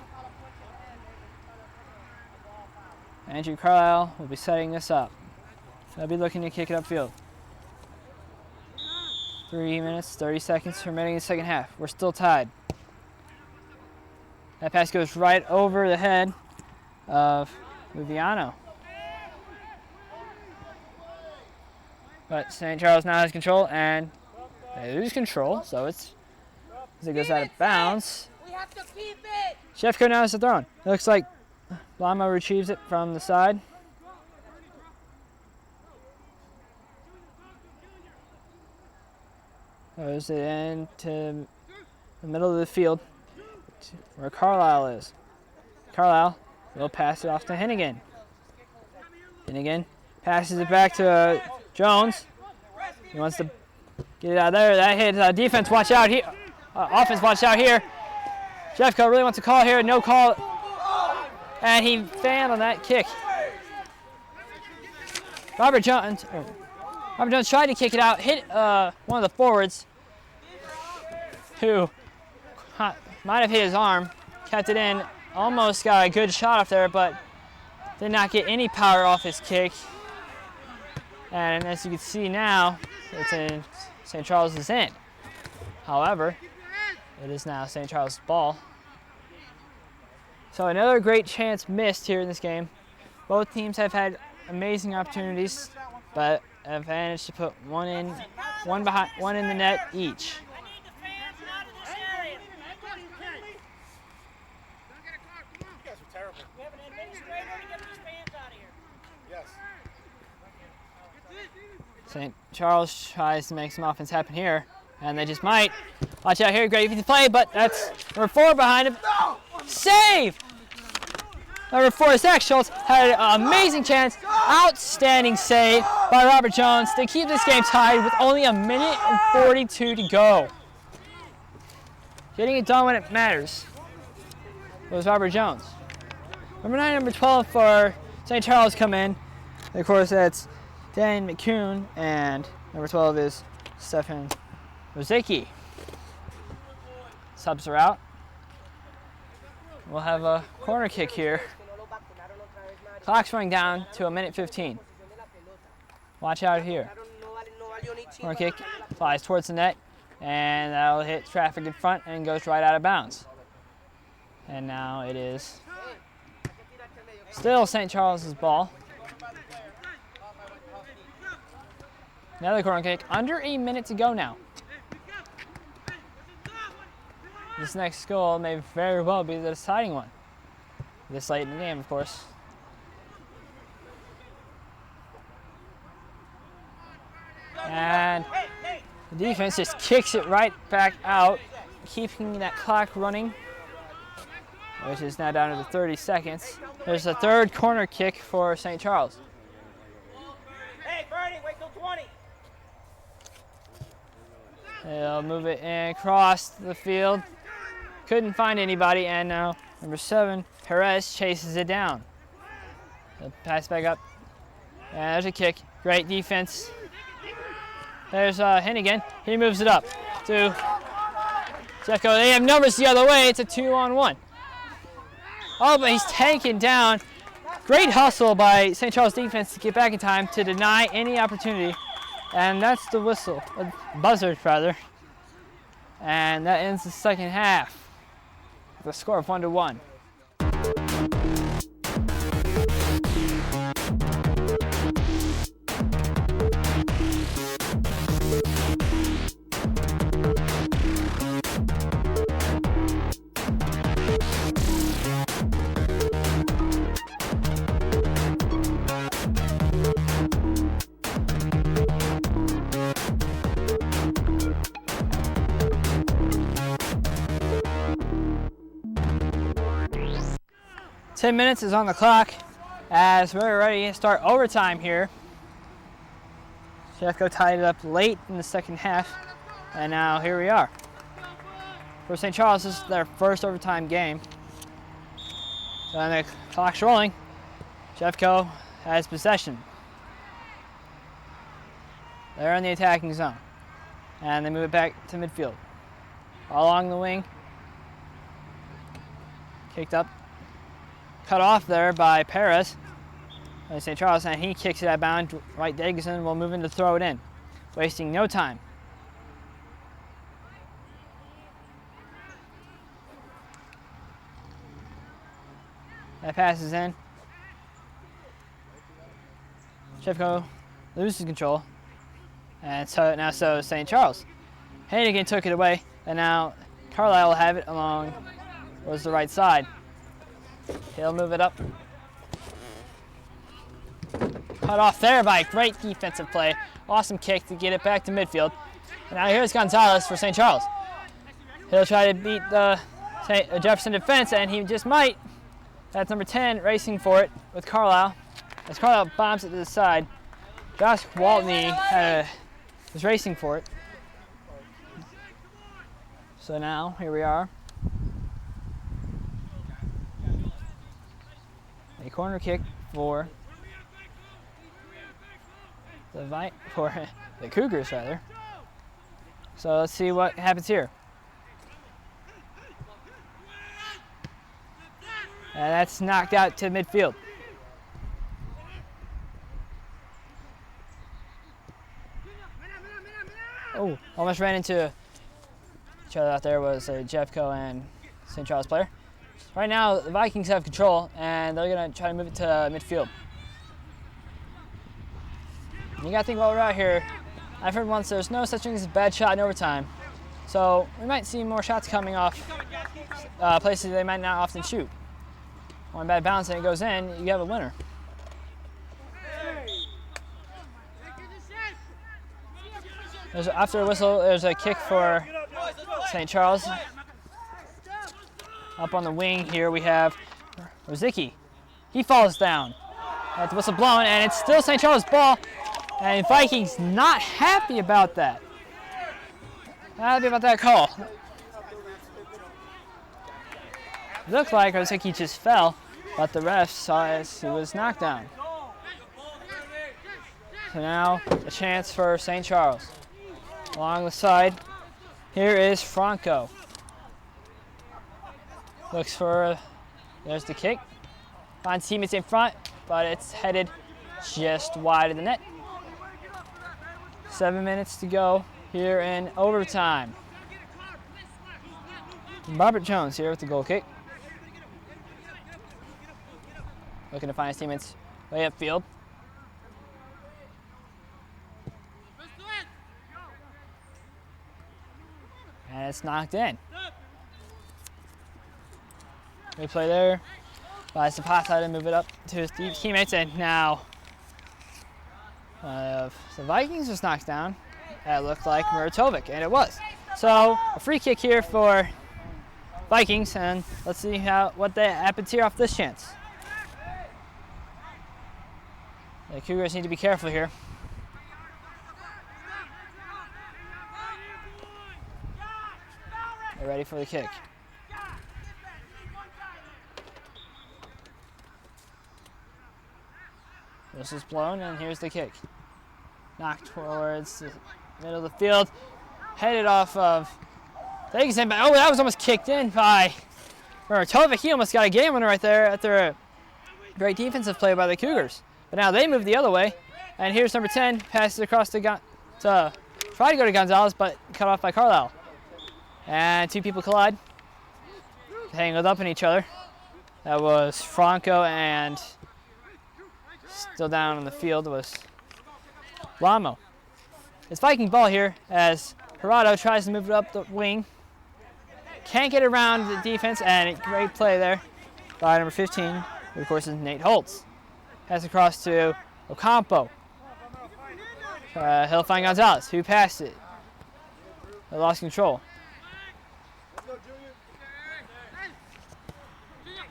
Andrew Carlisle will be setting this up. They'll be looking to kick it upfield. 3 minutes, 30 seconds remaining in the second half. We're still tied. That pass goes right over the head of Luviano. But St. Charles now has control, and they lose control, so it's as it goes out of bounds. We have to keep it. Jeffco now has the throw. It looks like Lama retrieves it from the side. Goes it into the middle of the field where Carlisle is. Carlisle will pass it off to Hennigan. Hennigan passes it back to Jones. He wants to get it out there. That hit defense. Watch out here. Offense, watch out here. Jeffco really wants to call here. No call. And he failed on that kick. Robert Jones tried to kick it out, hit one of the forwards who might have hit his arm, kept it in, almost got a good shot off there, but did not get any power off his kick. And as you can see now, it's in St. Charles' end. However, it is now St. Charles' ball. So another great chance missed here in this game. Both teams have had amazing opportunities, but have managed to put one in the net each. I need the fans out of this area. You guys are terrible. We have an administrator to get these fans out of here. Yes. St. Charles tries to make some offense happen here, and they just might. Watch out here, great play, but that's number 4 behind him. Save! Number 4, Zach Schultz, had an amazing chance. Outstanding save by Robert Jones to keep this game tied with only 1 minute and 42 to go. Getting it done when it matters was Robert Jones. Number 9, number 12 for St. Charles come in. And of course, that's Dan McCune, and number 12 is Stefan Rosicki. Subs are out. We'll have a corner kick here. Clock's running down to 1 minute 15. Watch out here. Corner kick flies towards the net, and that'll hit traffic in front and goes right out of bounds. And now it is still St. Charles' ball. Another corner kick, under 1 minute to go now. This next goal may very well be the deciding one. This late in the game, of course. And the defense just kicks it right back out, keeping that clock running, which is now down to the 30 seconds. There's a third corner kick for St. Charles. Hey, Bernie, wait till 20. They'll move it in across the field. Couldn't find anybody, and now number 7, Perez, chases it down. They'll pass back up. And there's a kick. Great defense. There's Hennigan. He moves it up to Jeffco. They have numbers the other way. It's a 2-on-1. Oh, but he's taken down. Great hustle by St. Charles defense to get back in time to deny any opportunity. And that's the whistle, buzzer rather. And that ends the second half. The score of 1-1. 10 minutes is on the clock as we're ready to start overtime here. Jeffco tied it up late in the second half. And now here we are. For St. Charles, this is their first overtime game. So the clock's rolling. Jeffco has possession. They're in the attacking zone. And they move it back to midfield. Along the wing. Kicked up. Cut off there by Perez. St. Charles, and he kicks it out of bounds. Dwight Dagerson will move in to throw it in. Wasting no time. That passes in. Jeffco loses control. And so St. Charles. Hannigan took it away, and now Carlisle will have it along towards the right side. He'll move it up. Cut off there by a great defensive play. Awesome kick to get it back to midfield. And now here's Gonzalez for St. Charles. He'll try to beat the Jefferson defense, and he just might. That's number 10 racing for it with Carlisle. As Carlisle bombs it to the side, Josh Waltney was racing for it. So now, here we are. A corner kick for the Cougars, rather. So let's see what happens here. And that's knocked out to midfield. Oh, almost ran into each other out there. Was a Jeffco and St. Charles player. Right now, the Vikings have control, and they're going to try to move it to midfield. You got to think while we're out here, I've heard once there's no such thing as a bad shot in overtime. So we might see more shots coming off places they might not often shoot. One bad bounce and it goes in, you have a winner. After a whistle, there's a kick for St. Charles. Up on the wing here we have Rosicki. He falls down. That's the whistle blown, and it's still St. Charles' ball. And Vikings not happy about that. Not happy about that call. Looked like Rosicki just fell, but the ref saw as he was knocked down. So now a chance for St. Charles. Along the side, here is Franco. Looks for, there's the kick. Finds teammates in front, but it's headed just wide of the net. 7 minutes to go here in overtime. Robert Jones here with the goal kick. Looking to find his teammates way upfield. And it's knocked in. Replay there by Zapata to move it up to his teammates, and now the Vikings was knocked down. That looked like Muratovic, and it was. So a free kick here for Vikings, and let's see what happens here off this chance. The Cougars need to be careful here. They're ready for the kick. This is blown, and here's the kick. Knocked towards the middle of the field. Headed off of Dagerson, but that was almost kicked in by Muratovic. He almost got a game winner right there after a great defensive play by the Cougars. But now they move the other way, and here's number 10, passes across to try to go to Gonzalez, but cut off by Carlisle. And two people collide, tangled up in each other. That was Franco, and still down on the field was Lamo. It's Viking ball here as Gerardo tries to move it up the wing. Can't get around the defense, and a great play there by number 15, who of course is Nate Holtz. Pass across to Ocampo. He'll find Gonzalez, who passed it. They lost control.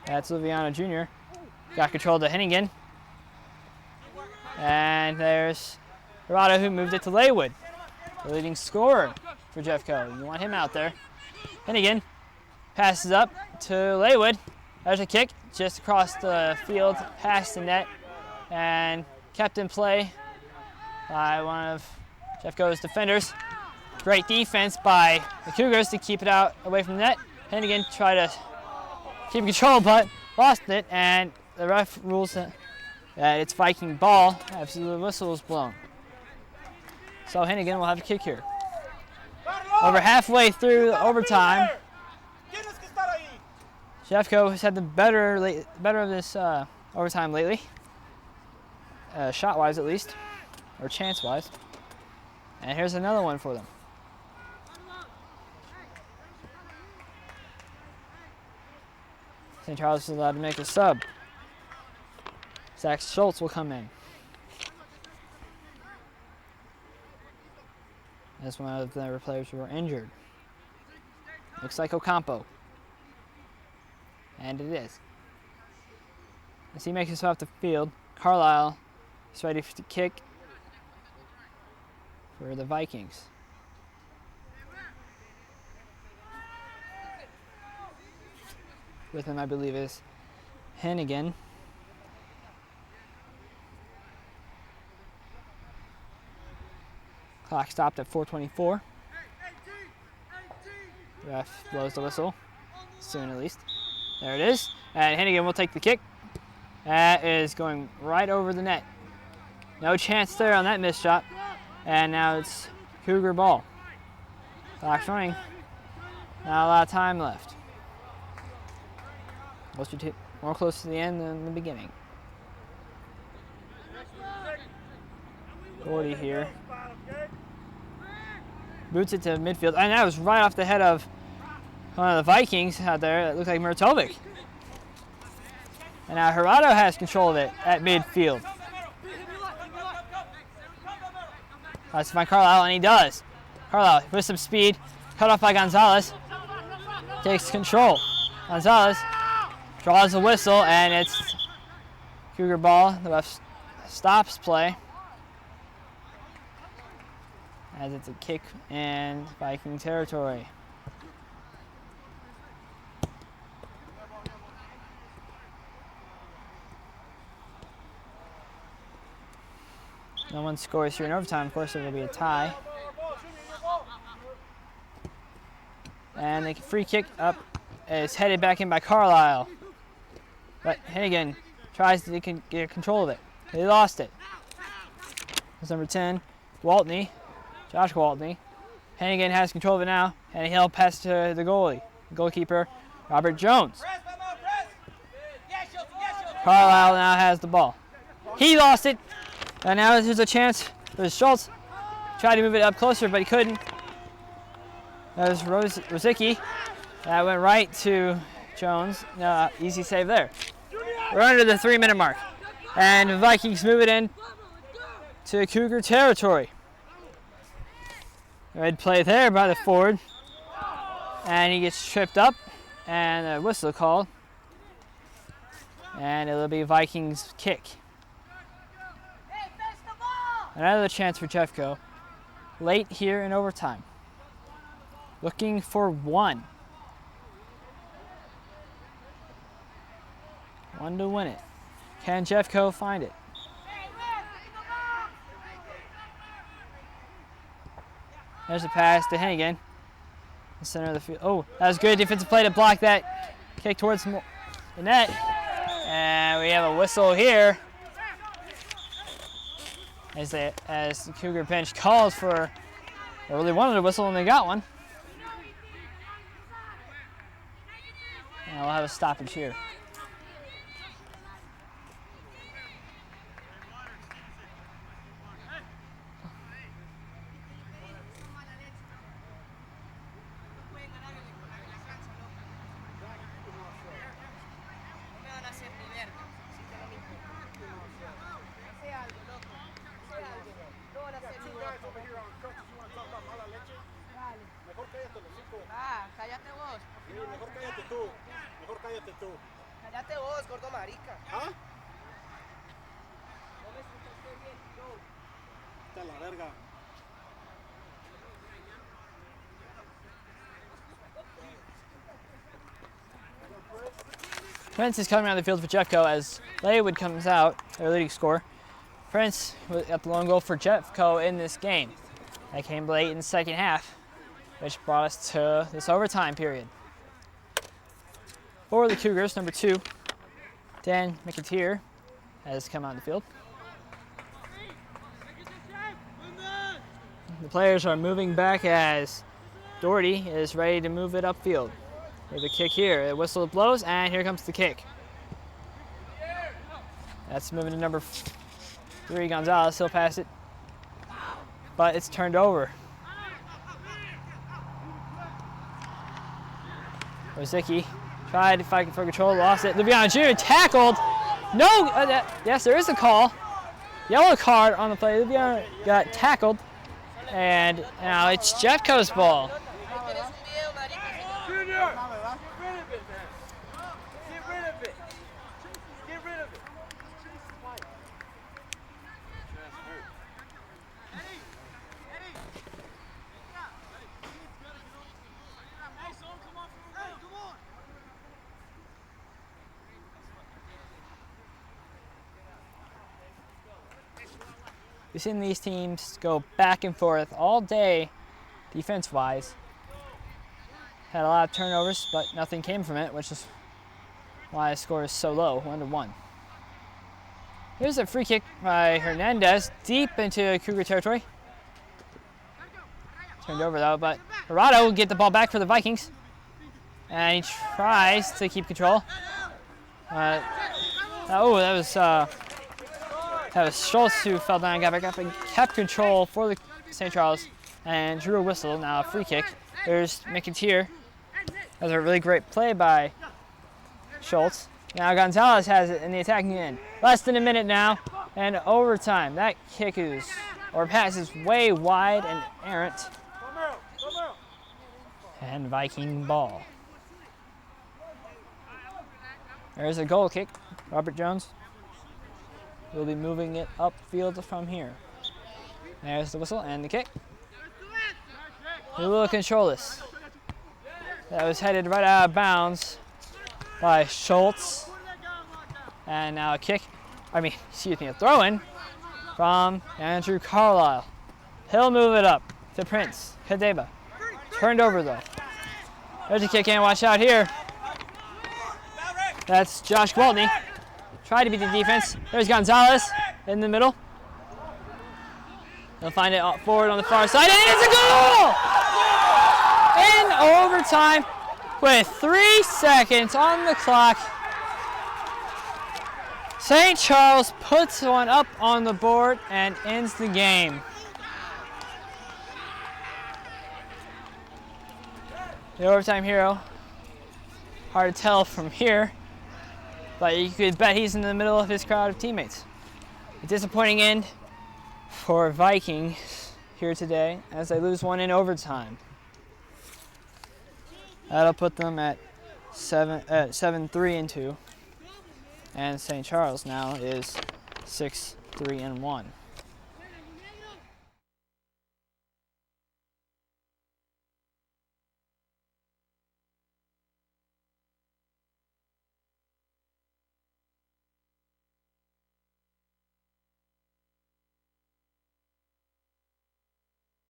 That's Liviano Jr. Got control to Hennigan. And there's Gerardo, who moved it to Leywood, the leading scorer for Jeffco. You want him out there. Hennigan passes up to Laywood. There's a kick just across the field, past the net, and kept in play by one of Jeffco's defenders. Great defense by the Cougars to keep it out away from the net. Hennigan tried to keep control, but lost it, and the ref rules that it's Viking ball after the whistle is blown. So Hennigan will have a kick here. Over halfway through the overtime, Jeffco has had the better of this overtime lately, shot-wise at least, or chance-wise. And here's another one for them. St. Charles is allowed to make a sub. Zach Schultz will come in. As one of the players who were injured. Looks like Ocampo. And it is. As he makes his way off the field, Carlisle is ready to kick for the Vikings. With him, I believe, is Hennigan. Clock stopped at 4:24. Ref blows the whistle, soon at least. There it is, and Hennigan will take the kick. That is going right over the net. No chance there on that missed shot, and now it's Cougar ball. Clock's running. Not a lot of time left. More close to the end than the beginning. 40 here. Boots it to midfield, and that was right off the head of one of the Vikings out there. That looked like Murtovic. And now Gerardo has control of it at midfield. Let's find Carlisle, and he does. Carlisle with some speed, cut off by Gonzalez. Takes control. Gonzalez draws the whistle, and it's Cougar ball. The ref stops play as it's a kick in Viking territory. No one scores here in overtime. Of course, it will be a tie. And the free kick up is headed back in by Carlisle. But Hennigan tries to get control of it. He lost it. That's number 10, Waltney, Josh Waltney. Hennigan has control of it now, and he'll pass to the goalie, goalkeeper, Robert Jones. Carlisle now has the ball. He lost it, and now there's a chance for Schultz. Tried to move it up closer, but he couldn't. That was Rosicki. That went right to Jones. Easy save there. We're under the 3-minute mark. And the Vikings move it in to Cougar territory. Red play there by the forward. And he gets tripped up. And a whistle called. And it'll be Vikings kick. Another chance for Jeffco. Late here in overtime. Looking for one. One to win it. Can Jeffco find it? There's a pass to Hennigan. The center of the field. Oh, that was good defensive play to block that kick towards the net. And we have a whistle here. As the Cougar bench calls for, they really wanted a whistle and they got one. And we'll have a stoppage here. Cállate vos, gordo marica. ¿Ah? Está la verga. Prince is coming around the field for Jeffco as Laywood comes out, their leading scorer. Prince got the lone goal for Jeffco in this game. That came late in the second half, which brought us to this overtime period. For the Cougars, number 2, Dan McIntyre has come on the field. The players are moving back as Doherty is ready to move it upfield. There's a kick here. The whistle blows, and here comes the kick. That's moving to number 3, Gonzalez. He'll pass it, but it's turned over. Rosicki tried to fight for control, lost it. Lubiano Jr. tackled. No, yes, there is a call. Yellow card on the play. Lubiano got tackled, and now it's Jeffco's ball. We've seen these teams go back and forth all day defense-wise. Had a lot of turnovers, but nothing came from it, which is why the score is so low, 1-1. Here's a free kick by Hernandez deep into Cougar territory. Turned over though, but Hirata will get the ball back for the Vikings. And he tries to keep control. That was Schultz who fell down, got back up, and kept control for the St. Charles and drew a whistle. Now a free kick. There's McIntyre. That was a really great play by Schultz. Now Gonzalez has it in the attacking end. Less than a minute now, and overtime. That kick pass is way wide and errant. And Viking ball. There's a goal kick. Robert Jones will be moving it upfield from here. There's the whistle and the kick. We will control this. That was headed right out of bounds by Schultz. And now a throw-in from Andrew Carlisle. He'll move it up to Prince. Kadeba. Turned over though. There's a kick in, watch out here. That's Josh Gwaltney. Tried to beat the defense. There's Gonzalez in the middle. He'll find it forward on the far side, and it's a goal! In overtime with 3 seconds on the clock. St. Charles puts one up on the board and ends the game. The overtime hero. Hard to tell from here, but you could bet he's in the middle of his crowd of teammates. A disappointing end for Vikings here today as they lose one in overtime. That'll put them at 7-3-2, and St. Charles now is 6-3-1.